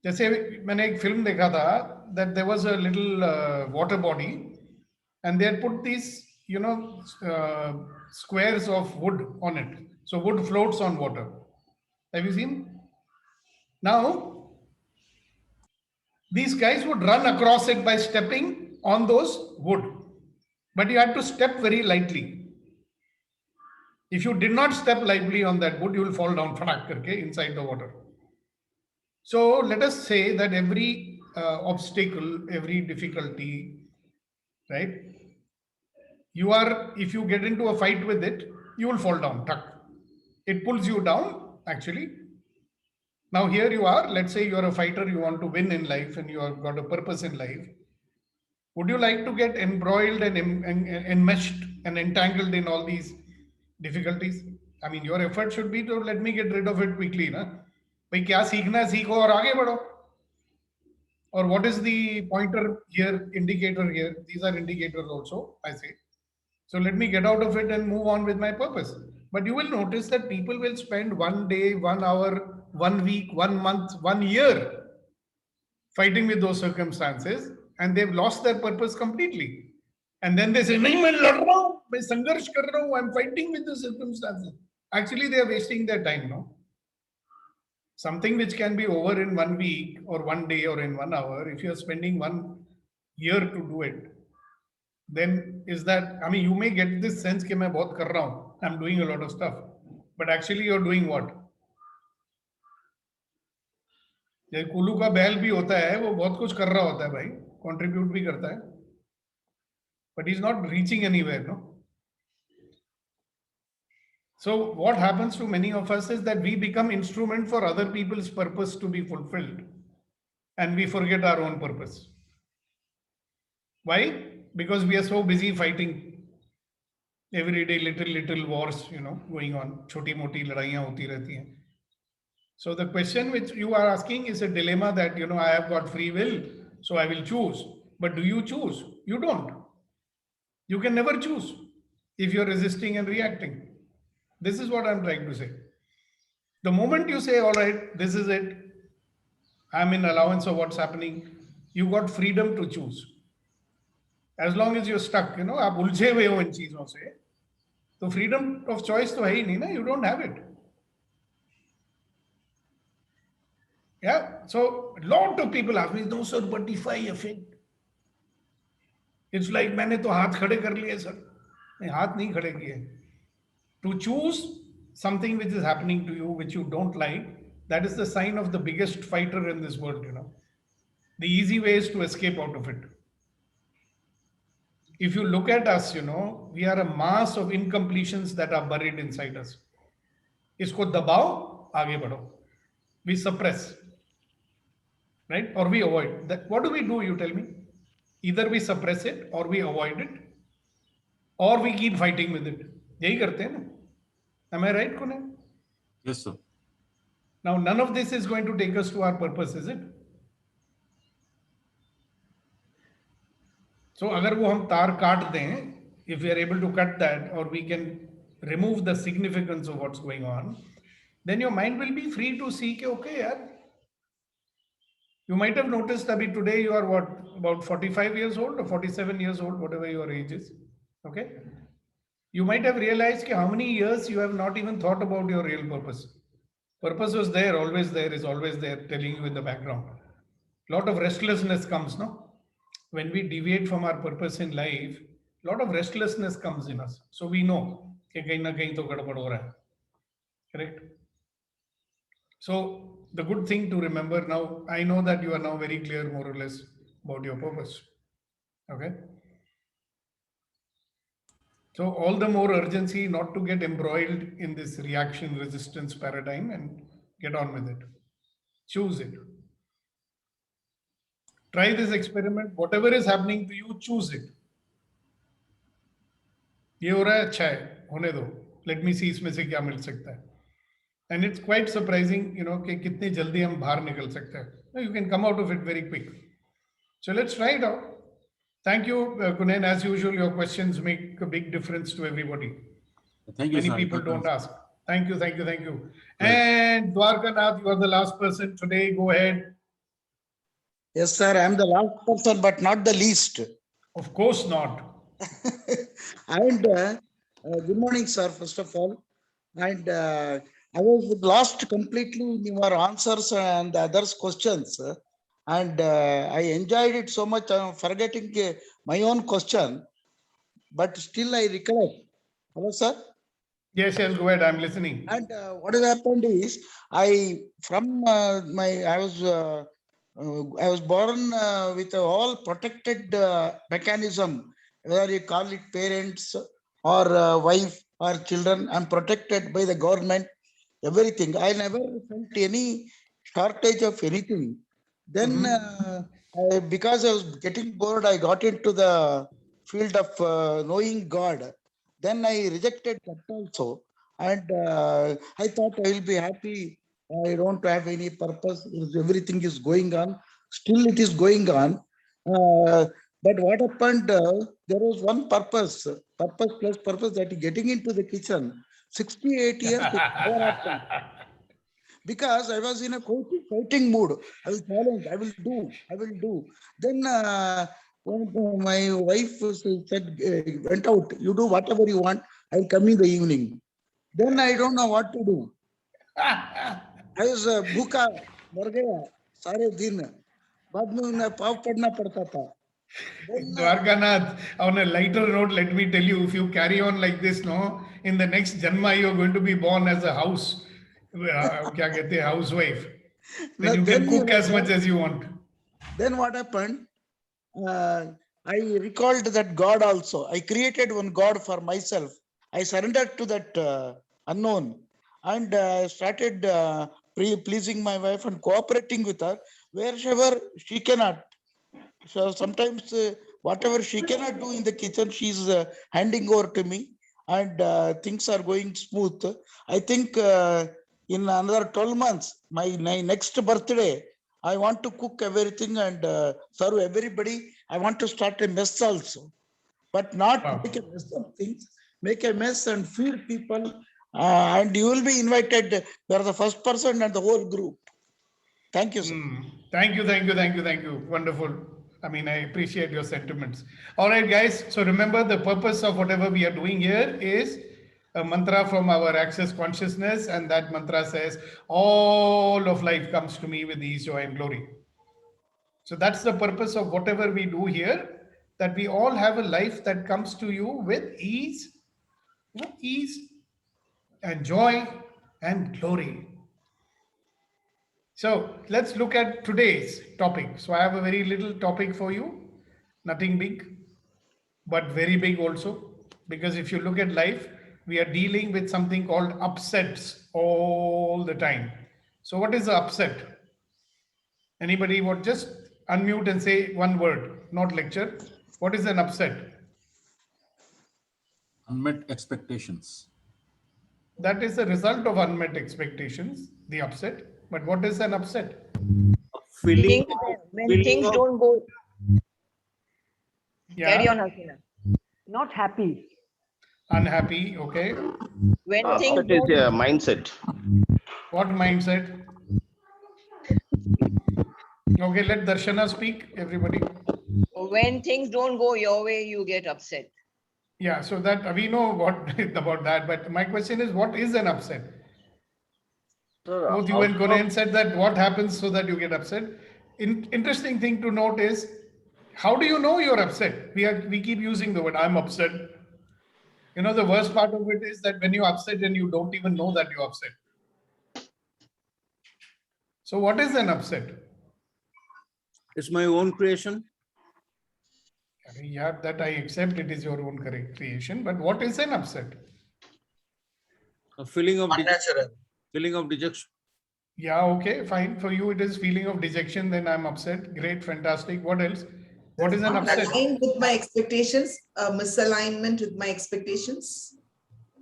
जैसे मैंने एक film देखा था that there was a little water body and they had put these, you know, squares of wood on it. So wood floats on water. Have you seen? Now, these guys would run across it by stepping on those wood. But you had to step very lightly. If you did not step lightly on that wood, you will fall down inside the water. So let us say that every obstacle, every difficulty, right? If you get into a fight with it, you will fall down. It pulls you down, actually. Now here you are, let's say you are a fighter, you want to win in life and you have got a purpose in life. Would you like to get embroiled and enmeshed and entangled in all these difficulties? I mean, your effort should be to let me get rid of it quickly. Na? भाई क्या सीखना है सीखो और आगे बढ़ो. Or what is the pointer here, indicator here? These are indicators also, I say. So let me get out of it and move on with my purpose. But you will notice that people will spend 1 day, 1 hour, 1 week, 1 month, 1 year fighting with those circumstances, and they've lost their purpose completely. And then they say, "Nahi, main lad raha hu, main sangharsh kar raha hu, I'm fighting with the circumstances." Actually, they are wasting their time, no? Something which can be over in 1 week or 1 day or in 1 hour, if you're spending 1 year to do it, then is that, I mean, you may get this sense कि मैं बहुत कर रहा हूँ, I'm doing a lot of stuff, but actually you're doing what? जैसे कुल्लू का बैल भी होता है, वो बहुत कुछ कर रहा होता है भाई, contribute भी करता है, but he's not reaching anywhere, no? So what happens to many of us is that we become instrument for other people's purpose to be fulfilled, and we forget our own purpose. Why? Because we are so busy fighting every day, little wars, you know, going on. Choti moti ladaiyan hoti rehti hain. So the question which you are asking is a dilemma that, you know, I have got free will, so I will choose. But do you choose? You don't. You can never choose if you're resisting and reacting. This is what I'm trying to say. The moment you say, all right, this is it, I'm in allowance of what's happening, you got freedom to choose. As long as you're stuck, you know, आप उलझे हुए हो इन चीजों से, तो freedom of choice तो है ही नहीं ना, you don't have it. Yeah, so a lot of people ask me, no sir, but if I offend, it's like मैंने तो हाथ खड़े कर लिए सर, नहीं हाथ नहीं खड़े किए. To choose something which is happening to you, which you don't like, that is the sign of the biggest fighter in this world, you know. The easy way is to escape out of it. If you look at us, you know, we are a mass of incompletions that are buried inside us. Isko dabao, aage badho. We suppress, right? Or we avoid. What do we do, you tell me? Either we suppress it, or we avoid it, or we keep fighting with it. यही करते हैं ना? Am I right, Kunal? Yes, sir. Now, none of this is going to take us to our purpose, is it? So, अगर वो हम तार काट दें, if we are able to cut that, or we can remove the significance of what's going on, then your mind will be free to see, okay, yaar. You might have noticed that today you are what, about 45 years old or 47 years old, whatever your age is, okay? You might have realized how many years you have not even thought about your real purpose. Purpose was there, is always there, telling you in the background. A lot of restlessness comes, no? When we deviate from our purpose in life, a lot of restlessness comes in us. So we know कि कहीं ना कहीं तो गड़बड़ हो रहा है. Correct? So the good thing to remember now, I know that you are now very clear more or less about your purpose. Okay. So all the more urgency not to get embroiled in this reaction resistance paradigm and get on with it. Choose it. Try this experiment. Whatever is happening to you, choose it. ये हो रहा है अच्छा है होने दो. Let me see इसमें से क्या मिल सकता है. And it's quite surprising, you know, कि कितनी जल्दी हम बाहर निकल सकते हैं. You can come out of it very quick. So let's try it out. Thank you, Kunen. As usual, your questions make a big difference to everybody. Thank you, Many sir. people don't ask. Thank you, thank you, thank you. Right. And Dwarkanath, you are the last person today. Go ahead. Yes, sir. I am the last person, but not the least. Of course not. And good morning, sir, first of all. And I was lost completely in your answers and the others' questions. And I enjoyed it so much, I'm forgetting my own question. But still I recollect. Hello, sir. Yes, yes, go ahead. I'm listening. And what has happened is, I was born with a all protected mechanism, whether you call it parents or wife or children. I'm protected by the government, everything. I never felt any shortage of anything. Then, because I was getting bored, I got into the field of knowing God. Then I rejected that also. And I thought I will be happy. I don't have any purpose. Everything is going on. Still it is going on. But what happened, there was one purpose plus purpose, that getting into the kitchen. 68 years. Because I was in a fighting mood. I will challenge, I will do. Then when my wife said, went out, you do whatever you want, I'll come in the evening. Then I don't know what to do. I was bhuka, मर गया सारे दिन. बाद में उन्हें पाव पड़ना पड़ता था. Dwarkanath, on a lighter note, let me tell you, if you carry on like this, no, in the next Janma, you're going to be born as a house, क्या कहते हैं, housewife. Then you can cook as much as you want. Then what happened? I recalled that God also. I created one God for myself. I surrendered to that unknown and started pleasing my wife and cooperating with her wherever she cannot. So sometimes whatever she cannot do in the kitchen, she's handing over to me, and things are going smooth. I think in another 12 months, my next birthday, I want to cook everything and serve everybody. I want to start a mess also, but not make a mess of things, make a mess and feed people. And you will be invited. You are the first person and the whole group. Thank you, sir. Thank you, thank you, thank you, thank you. Wonderful. I mean, I appreciate your sentiments. All right, guys. So remember, the purpose of whatever we are doing here is a mantra from our Access Consciousness. And that mantra says, all of life comes to me with ease, joy, and glory. So that's the purpose of whatever we do here, that we all have a life that comes to you with ease and joy and glory. So let's look at today's topic. So I have a very little topic for you, nothing big, but very big also. Because if you look at life, we are dealing with something called upsets all the time. So what is the upset? Anybody would just unmute and say one word, not lecture. What is an upset? Unmet expectations. That is the result of unmet expectations, the upset. But what is an upset? When things don't go. Yeah. Carry on, Hasina. Not happy. Unhappy, okay. When That things is don't, a mindset. What mindset? Okay, let Darshana speak, everybody. when things don't go your way, you get upset. Yeah, so that we know what about that, but my question is, what is an upset? Both you and Kunen said that what happens so that you get upset. Interesting thing to note is, how do you know you're upset? We keep using the word, I'm upset. You know, the worst part of it is that when you're upset and you don't even know that you're upset. So what is an upset? It's my own creation. Yeah, that I accept, it is your own creation. But what is an upset? A feeling of Unnatural. feeling of dejection. Yeah, okay, fine. For you, it is feeling of dejection. Then I'm upset. Great, fantastic. What else? What is an Not upset? aligned with my expectations, a misalignment with my expectations.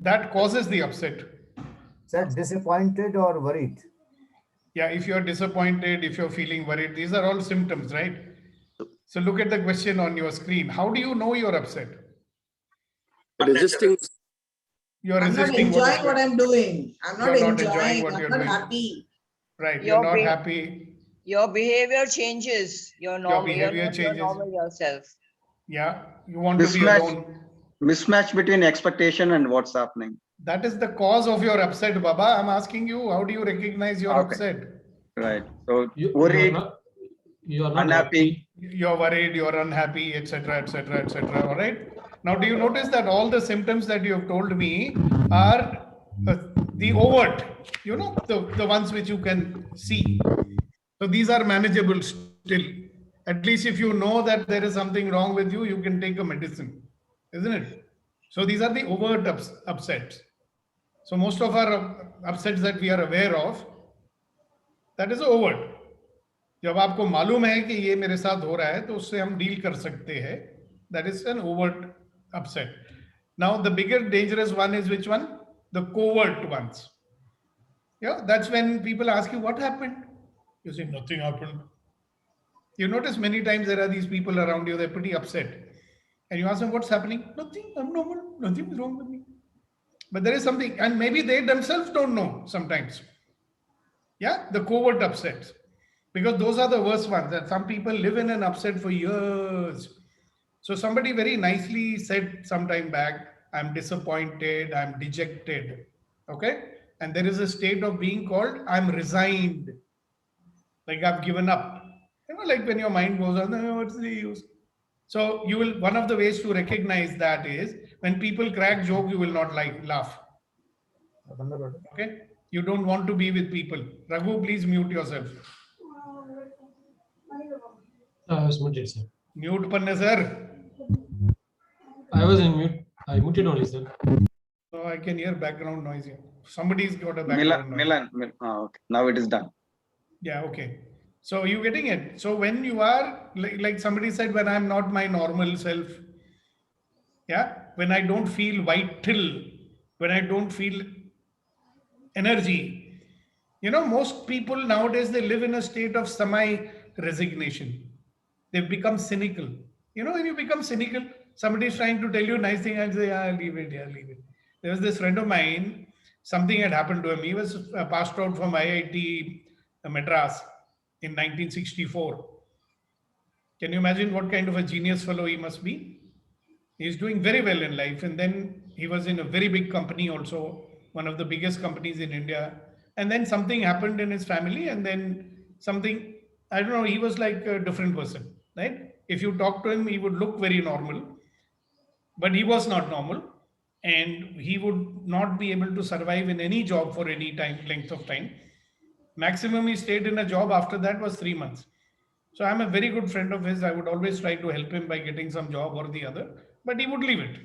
That causes the upset. Sir, disappointed or worried? Yeah, if you're disappointed, if you're feeling worried, these are all symptoms, right? So look at the question on your screen. How do you know you're upset? Resisting. You're I'm not resisting enjoying what I'm doing. I'm not You're not enjoying enjoying. what I'm you're not doing. happy. Right, Your you're not beha- happy. Your behavior changes. You're normal. You're behavior not your changes. normal yourself. Yeah, you want to be Mismatch. alone. Mismatch between expectation and what's happening. That is the cause of your upset, Baba. I'm asking you, how do you recognize your Okay. upset? Right. So You worried, are not unhappy. You're worried, you're unhappy, etc., etc., etc. All right. Now, do you notice that all the symptoms that you have told me are the overt, you know, the ones which you can see. So these are manageable still. At least if you know that there is something wrong with you, you can take a medicine, isn't it? So these are the overt upsets. So most of our upsets that we are aware of, that is overt. जब आपको मालूम है कि ये मेरे साथ हो रहा है तो उससे हम डील कर सकते हैं. That is an overt upset. Now the bigger dangerous one is which one? The covert ones. Yeah, that's when people ask you what happened. You say nothing happened. You notice many times there are these people around you, they're pretty upset. And you ask them what's happening? Nothing, I'm normal, nothing is wrong with me. But there is something, and maybe they themselves don't know sometimes. Yeah, the covert upsets. Because those are the worst ones, that some people live in an upset for years. So somebody very nicely said some time back, I'm disappointed, I'm dejected. Okay? And there is a state of being called, I'm resigned. Like I've given up. You know, like when your mind goes on, oh, what's the use? So you will, one of the ways to recognize that is when people crack joke, you will not laugh. Okay? You don't want to be with people. Raghu, please mute yourself. I was muted, sir. Mute panne, sir. I was in mute. I muted only, sir. So I can hear background noise here. Somebody's got a background noise. Milan. Okay. Now it is done. Yeah, okay. So you getting it? So when you are, like somebody said, when I'm not my normal self, yeah, when I don't feel vital, when I don't feel energy, you know, most people nowadays, they live in a state of semi-resignation. They've become cynical. You know, when you become cynical, somebody is trying to tell you a nice thing and say, yeah, leave it, yeah, leave it. There was this friend of mine, something had happened to him. He was passed out from IIT Madras in 1964. Can you imagine what kind of a genius fellow he must be? He's doing very well in life. And then he was in a very big company also, one of the biggest companies in India. And then something happened in his family, and then something, I don't know, he was like a different person, right? If you talk to him, he would look very normal, but he was not normal, and he would not be able to survive in any job for any length of time. Maximum he stayed in a job after that was 3 months. So I'm a very good friend of his. I would always try to help him by getting some job or the other, but he would leave it.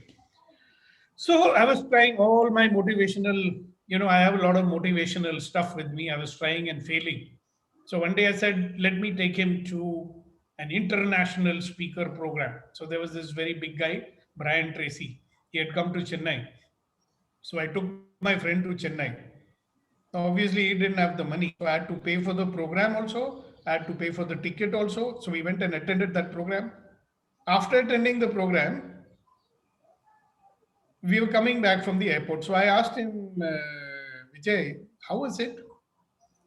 So I was trying all my motivational, you know, I have a lot of motivational stuff with me. I was trying and failing. So one day I said, let me take him to an international speaker program. So there was this very big guy, Brian Tracy. He had come to Chennai. So I took my friend to Chennai. Obviously, he didn't have the money. So I had to pay for the program also. I had to pay for the ticket also. So we went and attended that program. After attending the program, we were coming back from the airport. So I asked him, Vijay, how was it?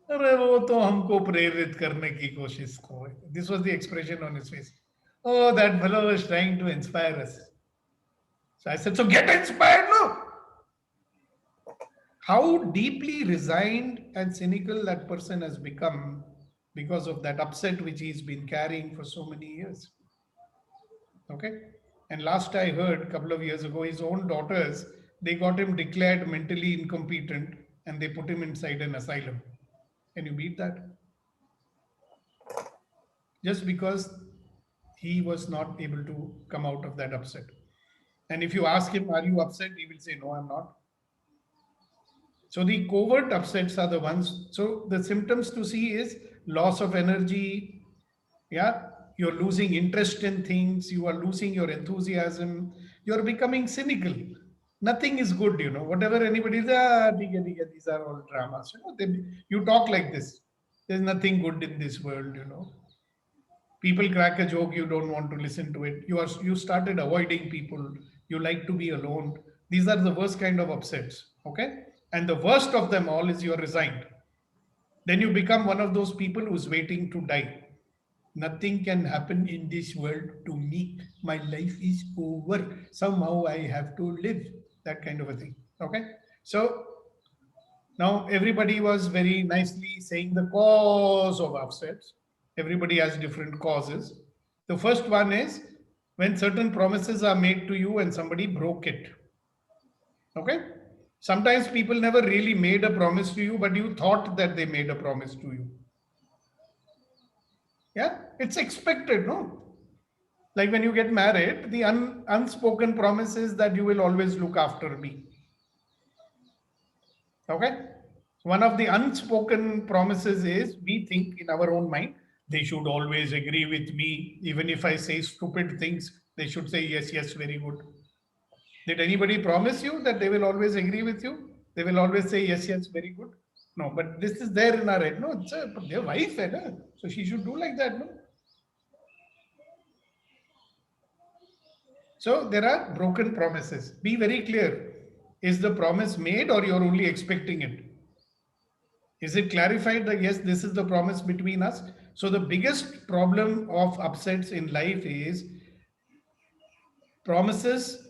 अरे वो तो हमको प्रेरित करने की कोशिश को. This was the expression on his face. Oh, that fellow was trying to inspire us. So I said, so get inspired, no? How deeply resigned and cynical that person has become because of that upset which he's been carrying for so many years. Okay. And last I heard a couple of years ago, his own daughters, they got him declared mentally incompetent and they put him inside an asylum. Can you beat that? just because he was not able to come out of that upset. And if you ask him, are you upset? He will say, no, I'm not. So the covert upsets are the ones. So the symptoms to see is loss of energy. Yeah. You're losing interest in things. You are losing your enthusiasm. You're becoming cynical. Nothing is good, you know. Whatever anybody says, these are all dramas. You know, you talk like this. There's nothing good in this world, you know. People crack a joke, you don't want to listen to it. You started avoiding people. You like to be alone. These are the worst kind of upsets. Okay. And the worst of them all is you're resigned. Then you become one of those people who's waiting to die. Nothing can happen in this world to me. My life is over. Somehow I have to live. That kind of a thing. Okay. So now everybody was very nicely saying the cause of upsets. Everybody has different causes. The first one is when certain promises are made to you and somebody broke it. Okay. Sometimes people never really made a promise to you, but you thought that they made a promise to you. Yeah, it's expected, no? Like when you get married, the unspoken promise is that you will always look after me. Okay? One of the unspoken promises is we think in our own mind, they should always agree with me. Even if I say stupid things, they should say, yes, yes, very good. Did anybody promise you that they will always agree with you? They will always say, yes, yes, very good. No, but this is there in our head. No, it's their wife, so she should do like that. No? So there are broken promises. Be very clear. Is the promise made or you're only expecting it? Is it clarified that yes, this is the promise between us? So the biggest problem of upsets in life is promises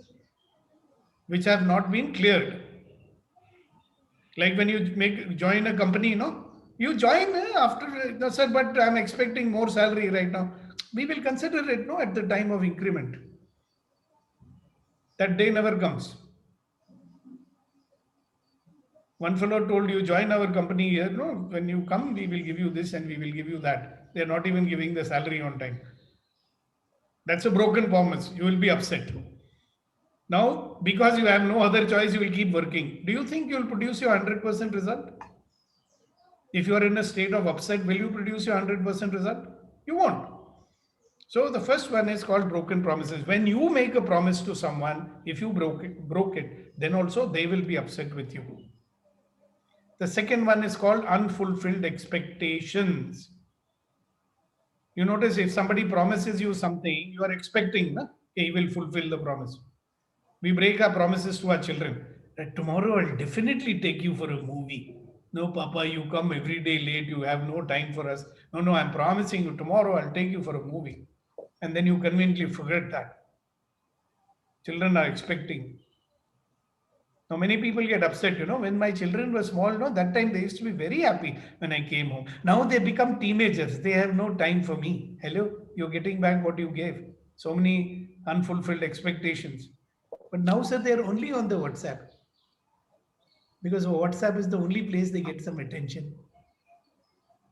which have not been cleared. Like when you join a company, you join after, no, sir, but I'm expecting more salary right now. We will consider it, at the time of increment. That day never comes. One fellow told you, join our company here. No, when you come, we will give you this and we will give you that. They're not even giving the salary on time. That's a broken promise. You will be upset. Now, because you have no other choice, you will keep working. Do you think you will produce your 100% result? If you are in a state of upset, will you produce your 100% result? You won't. So the first one is called broken promises. When you make a promise to someone, if you broke it, then also they will be upset with you. The second one is called unfulfilled expectations. You notice if somebody promises you something, you are expecting he will fulfill the promise. We break our promises to our children. That tomorrow I'll definitely take you for a movie. No, Papa, you come every day late. You have no time for us. No, I'm promising you tomorrow I'll take you for a movie. And then you conveniently forget that. Children are expecting. Now, many people get upset, when my children were small, that time they used to be very happy when I came home. Now they become teenagers. They have no time for me. Hello, you're getting back what you gave. So many unfulfilled expectations. But now, sir, they're only on the WhatsApp. Because WhatsApp is the only place they get some attention.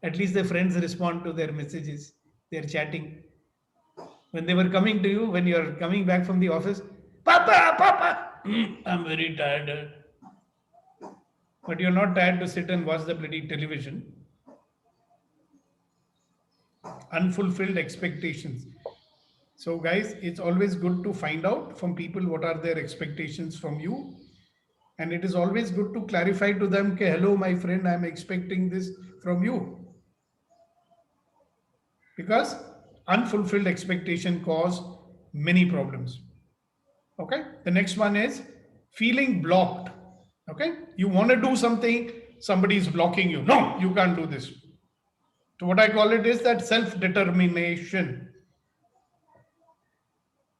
At least their friends respond to their messages. They're chatting. When they were coming to you, when you're coming back from the office, Papa, I'm very tired. But you're not tired to sit and watch the bloody television. Unfulfilled expectations. So guys, it's always good to find out from people what are their expectations from you. And it is always good to clarify to them, okay, hello, my friend, I'm expecting this from you. Because unfulfilled expectation cause many problems. Okay. The next one is feeling blocked. Okay. You want to do something, somebody is blocking you. No, you can't do this. So what I call it is that self-determination.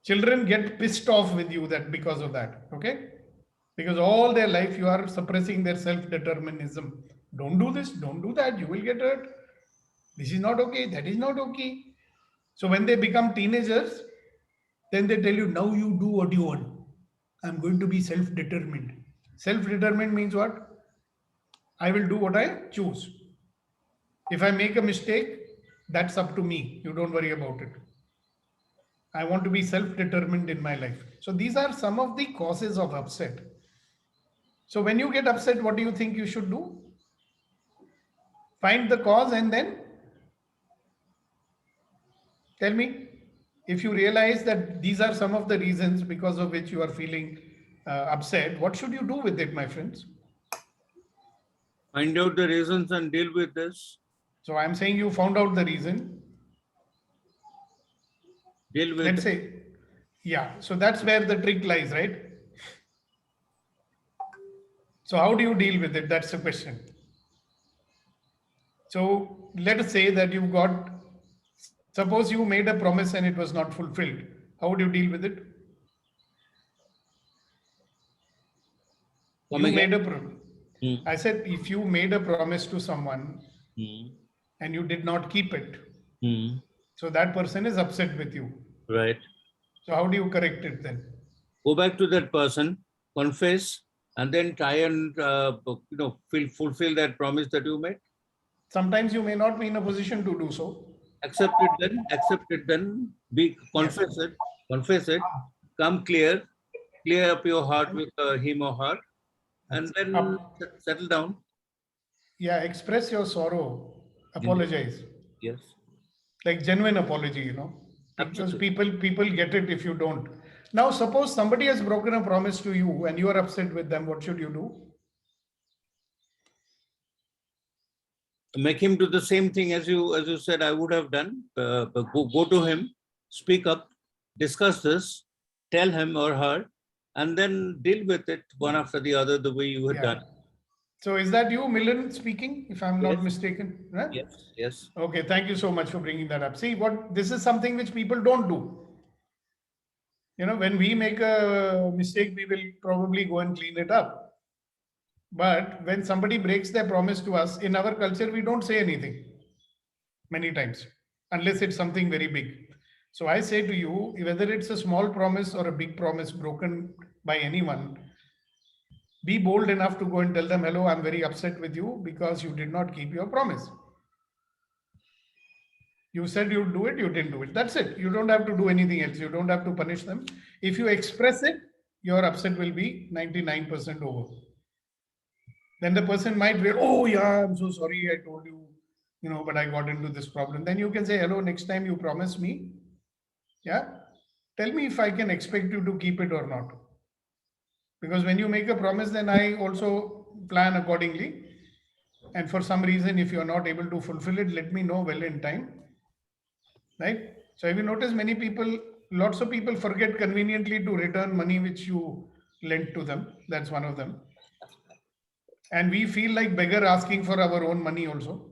Children get pissed off with you because of that. Okay. Because all their life you are suppressing their self-determinism. Don't do this, don't do that, you will get hurt. This is not okay, that is not okay. So when they become teenagers, then they tell you, now you do what you want. I'm going to be self-determined. Self-determined means what? I will do what I choose. If I make a mistake, That's up to me. You don't worry about it. I want to be self-determined in my life. So these are some of the causes of upset. So when you get upset, what do you think you should do? Find the cause and then tell me. If you realize that these are some of the reasons because of which you are feeling upset, what should you do with it, my friends? Find out the reasons and deal with this. So I'm saying you found out the reason. Deal with Let's say, yeah. So that's where the trick lies, right? So how do you deal with it? That's the question. So let us say that you've got, suppose you made a promise and it was not fulfilled. How would you deal with it? Come You again? made a promise. I said, if you made a promise to someone and you did not keep it, so that person is upset with you. Right. So how do you correct it then? Go back to that person, confess, and then try and fulfill that promise that you made. Sometimes you may not be in a position to do so. Accept it then, confess it, come clear up your heart with him or her, and then settle down. Yeah, express your sorrow, apologize. Yes. Like genuine apology, because people get it if you don't. Now, suppose somebody has broken a promise to you and you are upset with them, what should you do? Make him do the same thing as you said I would have done. Go to him, speak up, discuss this, tell him or her, and then deal with it one after the other the way you had done. So is that you, Milan, speaking, if I'm not mistaken? Right? Yes. Okay, thank you so much for bringing that up. See, this is something which people don't do. When we make a mistake, we will probably go and clean it up. But when somebody breaks their promise to us, in our culture, we don't say anything many times, unless it's something very big. So I say to you, whether it's a small promise or a big promise broken by anyone, be bold enough to go and tell them, hello, I'm very upset with you because you did not keep your promise. You said you'd do it, you didn't do it. That's it. You don't have to do anything else. You don't have to punish them. If you express it, your upset will be 99% over. Then the person might be, oh yeah, I'm so sorry, I told you, but I got into this problem. Then you can say, hello, next time you promise me, tell me if I can expect you to keep it or not. Because when you make a promise, then I also plan accordingly. And for some reason, if you're not able to fulfill it, let me know well in time. Right? So if you notice, lots of people forget conveniently to return money which you lent to them. That's one of them. And we feel like beggar asking for our own money also.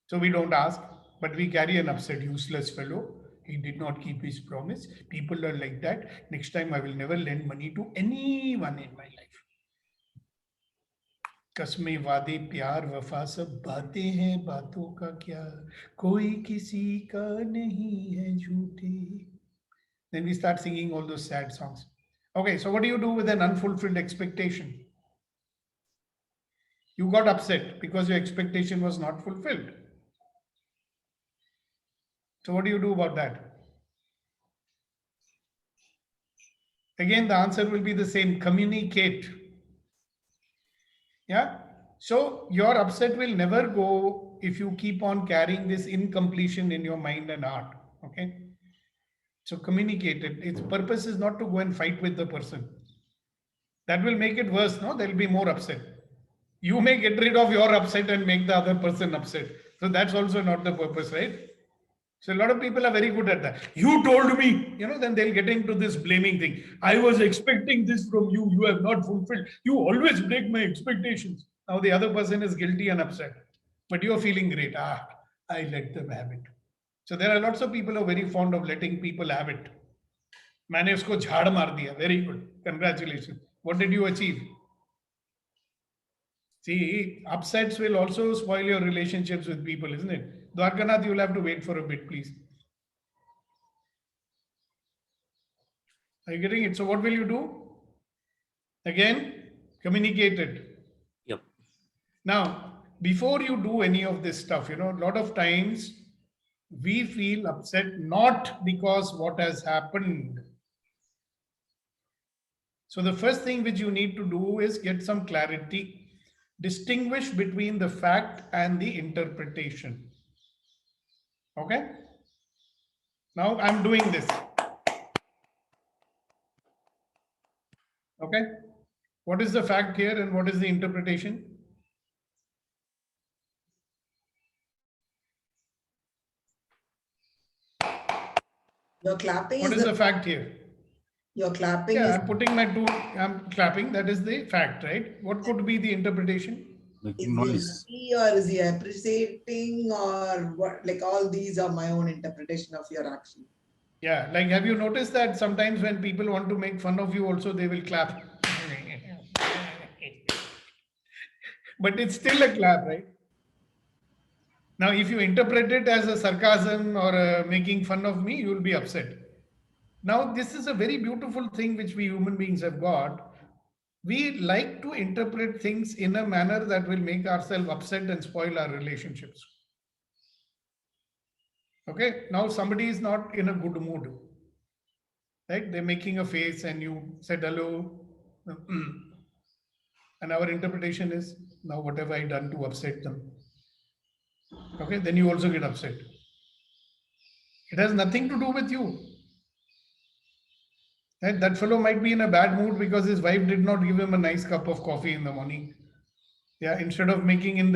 So we don't ask, but we carry an upset, useless fellow. He did not keep his promise. People are like that. Next time I will never lend money to anyone in my life. कसमें वादे प्यार वफा सब बातें हैं बातों का क्या कोई किसी का नहीं है झूठे. Then we start singing all those sad songs. Okay, so what do you do with an unfulfilled expectation? You got upset because your expectation was not fulfilled. So what do you do about that? Again, the answer will be the same. Communicate. Yeah. So your upset will never go if you keep on carrying this incompletion in your mind and heart. Okay. So communicate it. Its purpose is not to go and fight with the person. That will make it worse. No, there will be more upset. You may get rid of your upset and make the other person upset. So that's also not the purpose, right? So a lot of people are very good at that. You told me, then they'll get into this blaming thing. I was expecting this from you. You have not fulfilled. You always break my expectations. Now the other person is guilty and upset. But you're feeling great. I let them have it. So there are lots of people who are very fond of letting people have it. मैंने उसको झाड़ मार दिया. Very good. Congratulations. What did you achieve? See, upsets will also spoil your relationships with people, isn't it? Dwarkanath, you'll have to wait for a bit, please. Are you getting it? So what will you do? Again, communicate it. Yep. Now, before you do any of this stuff, a lot of times we feel upset not because what has happened. So the first thing which you need to do is get some clarity, distinguish between the fact and the interpretation. Okay? Now I'm doing this. Okay? What is the fact here and what is the interpretation? Your clapping What is the fact here? Your clapping Yeah, is I'm putting my two, I'm clapping. That is the fact, right? What could be the interpretation? Making is he happy or is he appreciating or what? Like all these are my own interpretation of your action. Yeah, like have you noticed that sometimes when people want to make fun of you also, they will clap. But it's still a clap, right? Now, if you interpret it as a sarcasm or making fun of me, you will be upset. Now, this is a very beautiful thing which we human beings have got. We like to interpret things in a manner that will make ourselves upset and spoil our relationships. Okay, now somebody is not in a good mood, right? They're making a face and you said hello. And our interpretation is, now what have I done to upset them? Okay, then you also get upset. It has nothing to do with you. Right? That fellow might be in a bad mood because his wife did not give him a nice cup of coffee in the morning. Yeah, instead of making in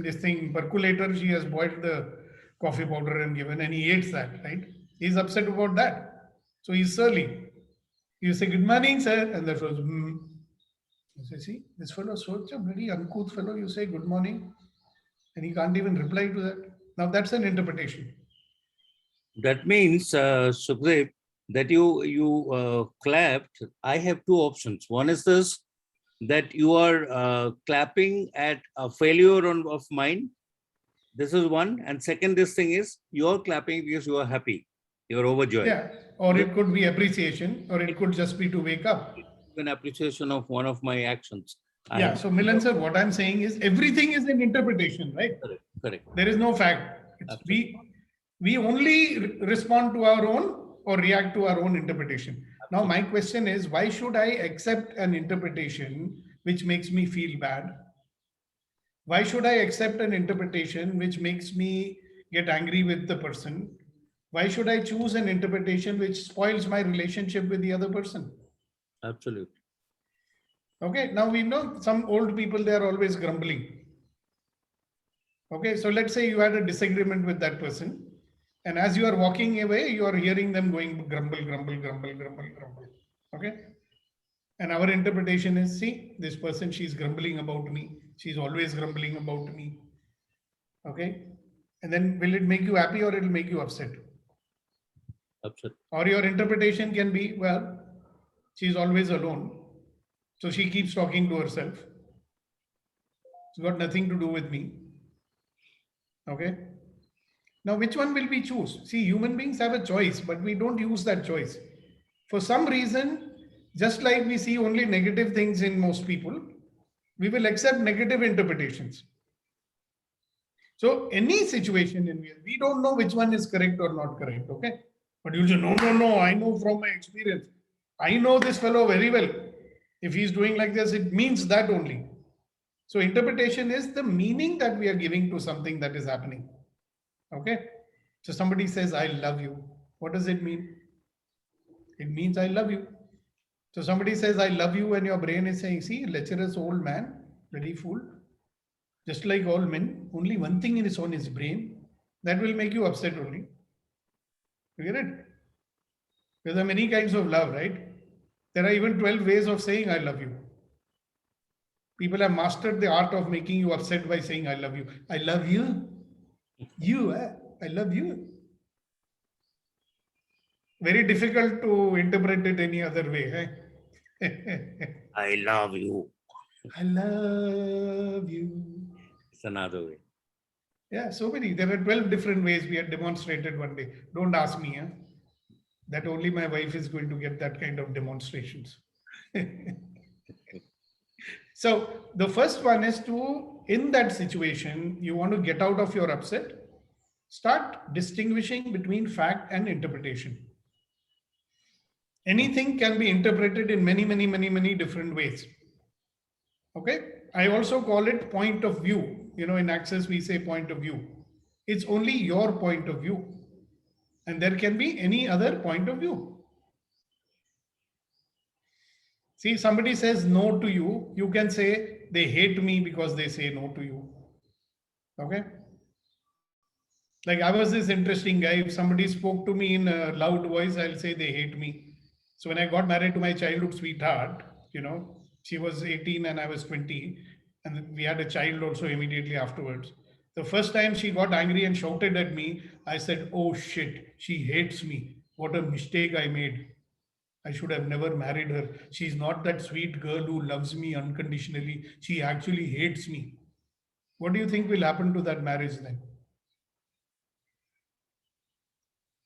this thing percolator, she has boiled the coffee powder and given, and he hates that, right? He's upset about that. So he's surly. You say, good morning, sir. And that was, You say, see, this fellow is such a very uncouth fellow. You say, good morning. And he can't even reply to that. Now that's an interpretation. That means, Sukhdev, that you clapped. I have two options. One is this, that you are clapping at a failure of mine. This is one. And second, this thing is you're clapping because you are happy. You're overjoyed. Yeah. Or it could be appreciation, or it could just be to wake up. An appreciation of one of my actions. Yeah. So Milan sir, what I'm saying is everything is an interpretation, right? Correct. There is no fact. We only respond to our own or react to our own interpretation. Now, my question is, why should I accept an interpretation which makes me feel bad? Why should I accept an interpretation which makes me get angry with the person? Why should I choose an interpretation which spoils my relationship with the other person? Absolutely. Okay, now we know some old people, they are always grumbling. Okay, so let's say you had a disagreement with that person. And as you are walking away, you are hearing them going grumble, grumble, grumble, grumble, grumble. Okay. And our interpretation is, see, this person, she's grumbling about me. She's always grumbling about me. Okay. And then will it make you happy or it will make you upset? Upset. Or your interpretation can be, well, she's always alone. So she keeps talking to herself. It's got nothing to do with me. Okay. Now, which one will we choose? See, human beings have a choice, but we don't use that choice. For some reason, just like we see only negative things in most people, we will accept negative interpretations. So any situation in which we don't know which one is correct or not correct, okay? But you say, no, I know from my experience. I know this fellow very well. If he's doing like this, it means that only. So interpretation is the meaning that we are giving to something that is happening. Okay, so somebody says, I love you. What does it mean? It means I love you. So somebody says, I love you, and your brain is saying, see, lecherous old man, bloody fool. Just like all men, only one thing is on his brain. That will make you upset only. You get it? There are many kinds of love, right? There are even 12 ways of saying I love you. People have mastered the art of making you upset by saying I love you. I love you. I love you. Very difficult to interpret it any other way. I love you. I love you. It's another way. Yeah, so many. There were 12 different ways we had demonstrated one day. Don't ask me. That only my wife is going to get that kind of demonstrations. So the first one is to in that situation, you want to get out of your upset, start distinguishing between fact and interpretation. Anything can be interpreted in many different ways. Okay. I also call it point of view. You know, in Access, we say point of view. It's only your point of view. And there can be any other point of view. See, somebody says no to you, you can say they hate me because they say no to you. Okay. Like I was this interesting guy. If somebody spoke to me in a loud voice, I'll say they hate me. So when I got married to my childhood sweetheart, you know, she was 18 and I was 20, and we had a child also immediately afterwards. The first time she got angry and shouted at me, I said, oh shit, she hates me. What a mistake I made. I should have never married her. She's not that sweet girl who loves me unconditionally. She actually hates me. What do you think will happen to that marriage then?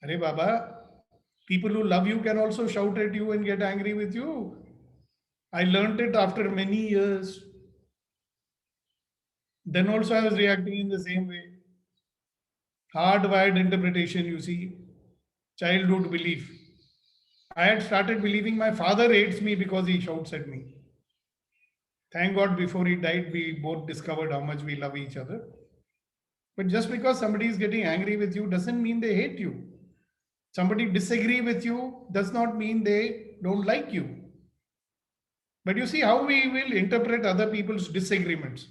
Arey Baba, people who love you can also shout at you and get angry with you. I learned it after many years. Then also I was reacting in the same way. Hardwired interpretation, you see. Childhood belief. I had started believing my father hates me because he shouts at me. Thank God before he died, we both discovered how much we love each other. But just because somebody is getting angry with you doesn't mean they hate you. Somebody disagree with you does not mean they don't like you. But you see how we will interpret other people's disagreements.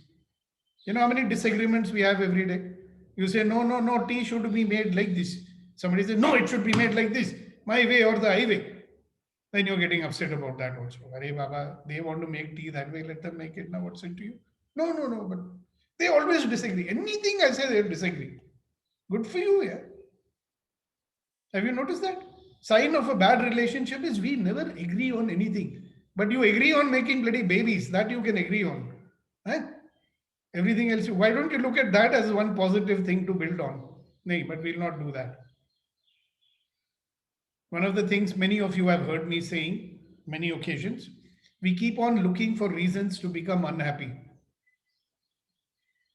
You know how many disagreements we have every day? You say, no, tea should be made like this. Somebody says, no, it should be made like this, my way or the highway. Then you're getting upset about that also. Arey Baba, they want to make tea that way, let them make it now. What's it to you? No, but they always disagree. Anything I say, they disagree. Good for you, yeah. Have you noticed that? Sign of a bad relationship is we never agree on anything. But you agree on making bloody babies. That you can agree on. Right? Everything else, why don't you look at that as one positive thing to build on? No, but we'll not do that. One of the things many of you have heard me saying many occasions, we keep on looking for reasons to become unhappy.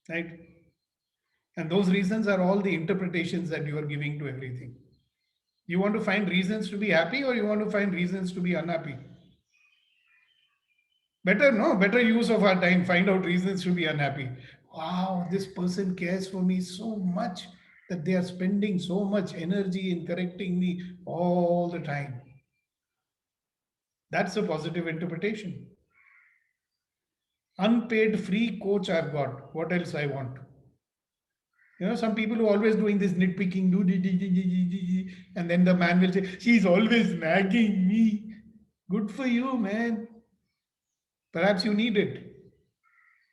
Right? And those reasons are all the interpretations that you are giving to everything. You want to find reasons to be happy or you want to find reasons to be unhappy? Better use of our time, find out reasons to be unhappy. Wow, this person cares for me so much that they are spending so much energy in correcting me all the time. That's a positive interpretation. Unpaid free coach I've got. What else I want? You know, some people who are always doing this nitpicking, and then the man will say, she's always nagging me. Good for you, man. Perhaps you need it.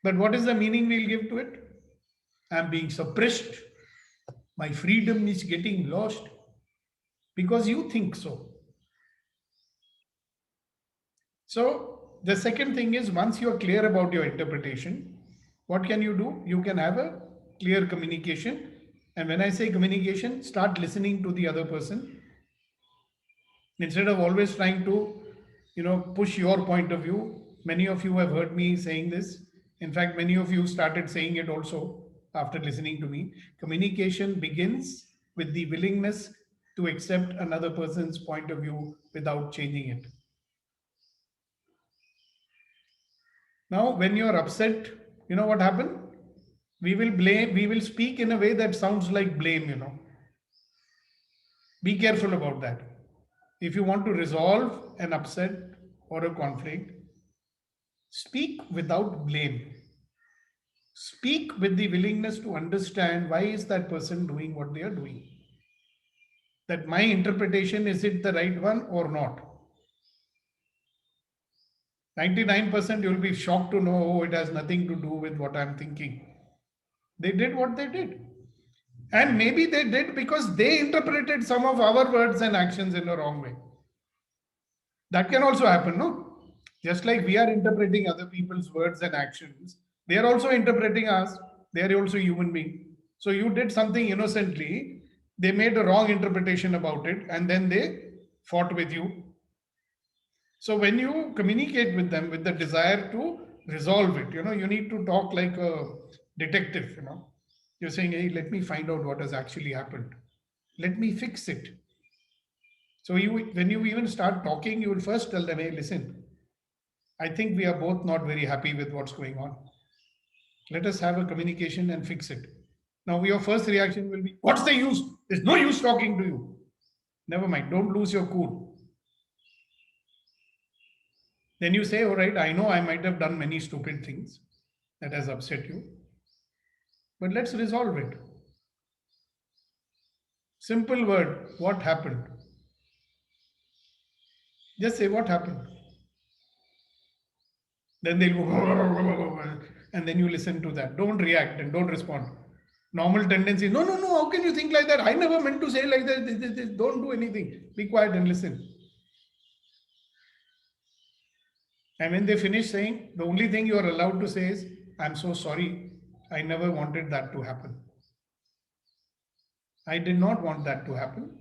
But what is the meaning we'll give to it? I'm being suppressed. My freedom is getting lost because you think so. So the second thing is, once you're clear about your interpretation, what can you do? You can have a clear communication. And when I say communication, start listening to the other person. Instead of always trying to, push your point of view. Many of you have heard me saying this. In fact, many of you started saying it also after listening to me. Communication begins with the willingness to accept another person's point of view without changing it. Now, when you're upset, you know what happened? We will speak in a way that sounds like blame, Be careful about that. If you want to resolve an upset or a conflict, speak without blame. Speak with the willingness to understand why is that person doing what they are doing. That my interpretation, is it the right one or not? 99% you'll be shocked to know, it has nothing to do with what I'm thinking. They did what they did. And maybe they did because they interpreted some of our words and actions in a wrong way. That can also happen, no? Just like we are interpreting other people's words and actions, they are also interpreting us. They are also human beings. So you did something innocently, they made a wrong interpretation about it, and then they fought with you. So when you communicate with them with the desire to resolve it, you need to talk like a detective, you know. You're saying, hey, let me find out what has actually happened. Let me fix it. So when you even start talking, you will first tell them, hey, listen, I think we are both not very happy with what's going on. Let us have a communication and fix it. Now, your first reaction will be, what's the use? There's no use talking to you. Never mind, don't lose your cool. Then you say, all right, I know I might have done many stupid things that has upset you, but let's resolve it. Simple word, what happened? Just say, what happened? Then they'll go, and then you listen to that. Don't react and don't respond. Normal tendency, no, how can you think like that? I never meant to say like that. Don't do anything. Be quiet and listen. And when they finish saying, the only thing you are allowed to say is, I'm so sorry. I never wanted that to happen. I did not want that to happen.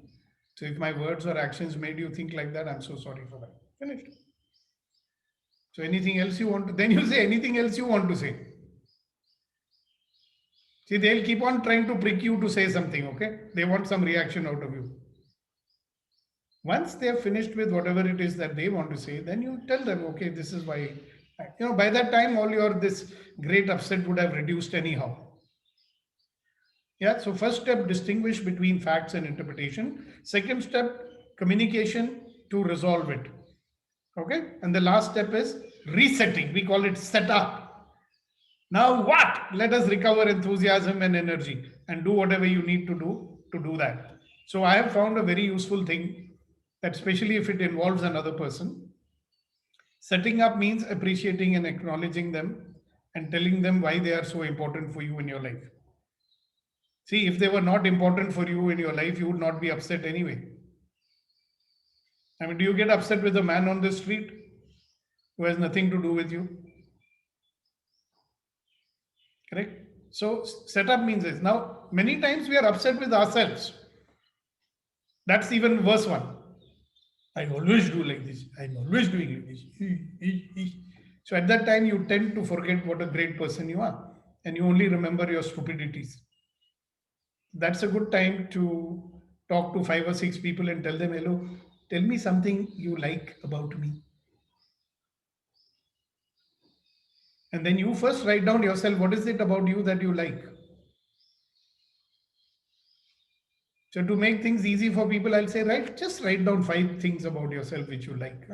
So if my words or actions made you think like that, I'm so sorry for that. Finished. So anything else you want to, then you say anything else you want to say. See, they'll keep on trying to prick you to say something, okay? They want some reaction out of you. Once they're finished with whatever it is that they want to say, then you tell them, okay, this is why, you know, by that time, all your this great upset would have reduced anyhow. Yeah, so first step, distinguish between facts and interpretation. Second step, communication to resolve it. Okay, and the last step is resetting. We call it setup. Now what? Let us recover enthusiasm and energy and do whatever you need to do that. So I have found a very useful thing, that especially if it involves another person. Setting up means appreciating and acknowledging them and telling them why they are so important for you in your life. See, if they were not important for you in your life, you would not be upset anyway. I mean, do you get upset with a man on the street who has nothing to do with you? Correct? So setup means this. Now, many times we are upset with ourselves. That's even worse one. I always do like this. I'm always doing like this. So at that time, you tend to forget what a great person you are. And you only remember your stupidities. That's a good time to talk to 5 or 6 people and tell them, hello, tell me something you like about me. And then you first write down yourself, what is it about you that you like? So to make things easy for people, I'll say, just write down 5 things about yourself which you like.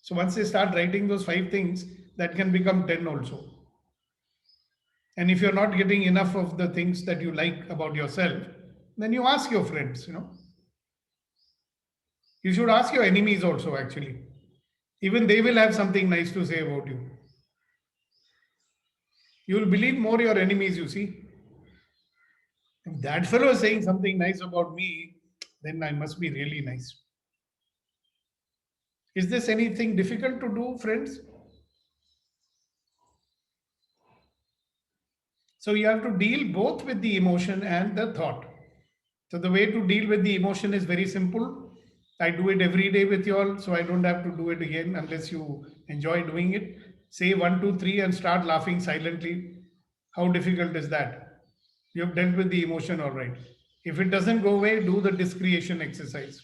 So once they start writing those 5 things, that can become 10 also. And if you're not getting enough of the things that you like about yourself, then you ask your friends, you know. You should ask your enemies also, actually. Even they will have something nice to say about you. You will believe more your enemies, you see. If that fellow is saying something nice about me, then I must be really nice. Is this anything difficult to do, friends? So you have to deal both with the emotion and the thought. So the way to deal with the emotion is very simple. I do it every day with you all, so I don't have to do it again unless you enjoy doing it. Say 1, 2, 3 and start laughing silently. How difficult is that? You have dealt with the emotion all right. If it doesn't go away, do the discretion exercise.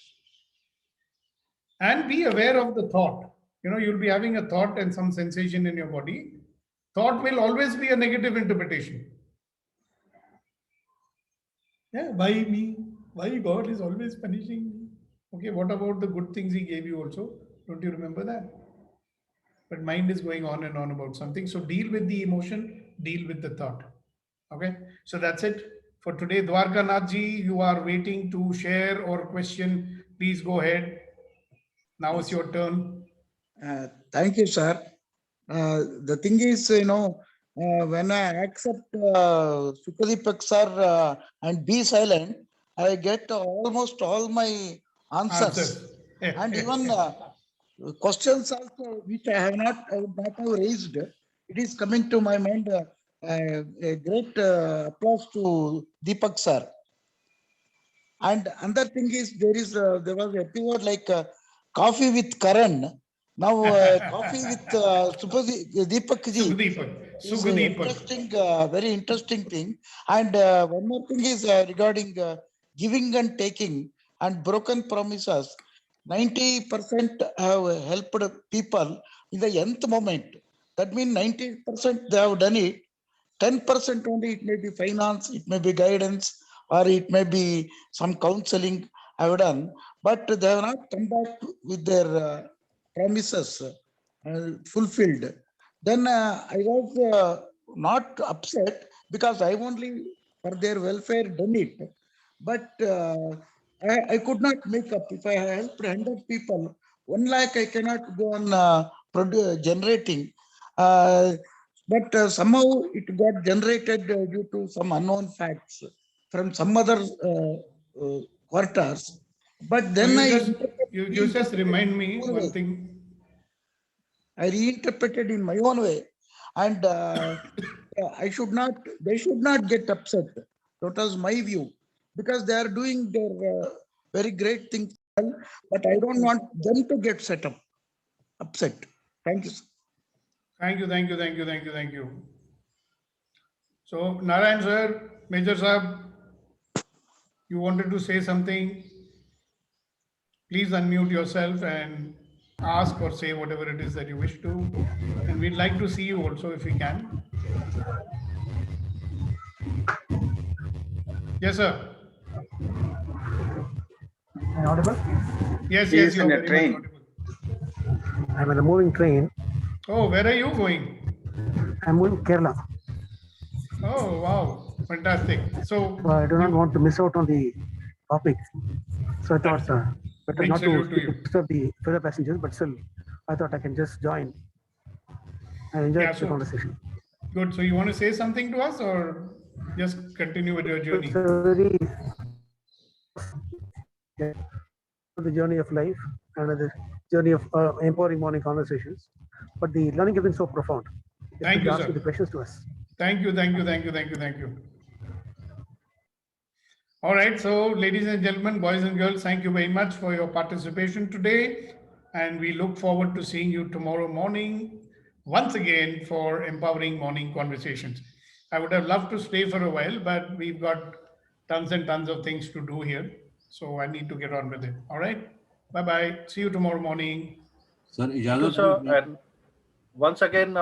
And be aware of the thought. You know, you'll be having a thought and some sensation in your body. Thought will always be a negative interpretation. Yeah, why me? Why God is always punishing me? Okay, what about the good things He gave you also? Don't you remember that? But mind is going on and on about something. So deal with the emotion, deal with the thought. Okay, so that's it for today. Dwarka Nathji, you are waiting to share or question. Please go ahead. Now it's your turn. Thank you, sir. The thing is, you know, when I accept Sukadeepak sir and be silent, I get almost all my answers. And even questions also, which I would not have raised, it is coming to my mind. A great applause to Deepak sir. And another thing is, there was a episode like coffee with Karan. Now coffee with Deepak ji. is Sukhdeep. interesting, very interesting thing. And one more thing is regarding giving and taking and broken promises. 90% have helped people in the nth moment. That means 90% they have done it. 10% only, it may be finance, it may be guidance, or it may be some counseling I have done, but they have not come back with their promises fulfilled. Then I was not upset because I only for their welfare done it. But I could not make up. If I helped 100 people, 1 lakh I cannot go on generating. But somehow it got generated due to some unknown facts from some other quarters. But then You just remind me one thing. I reinterpreted in my own way, and they should not get upset. That was my view, because they are doing their very great things, but I don't want them to get upset. Thank you, sir. Thank you. So, Narayan sir, Major Sahab, you wanted to say something? Please unmute yourself and ask or say whatever it is that you wish to. And we'd like to see you also if we can. Yes, sir. Am I audible? Yes, He is you're in a very train. much audible. I'm in a moving train. Oh, where are you going? I'm moving to Kerala. Oh, wow. Fantastic. So, I do not want to miss out on the topic. So I thought better big not to salute to you. disturb the fellow passengers, but still, I thought I can just join and enjoy Yeah, the so- conversation. Good. So you want to say something to us or just continue with your journey? It's a very the journey of life and the journey of empowering morning conversations. But the learning has been so profound. Thank you, ask sir. the questions to us. Thank you. All right. So, ladies and gentlemen, boys and girls, thank you very much for your participation today. And we look forward to seeing you tomorrow morning once again for empowering morning conversations. I would have loved to stay for a while, but we've got tons and tons of things to do here. So I need to get on with it. All right. Bye-bye. See you tomorrow morning. Sir, Thank you, sir. And once again,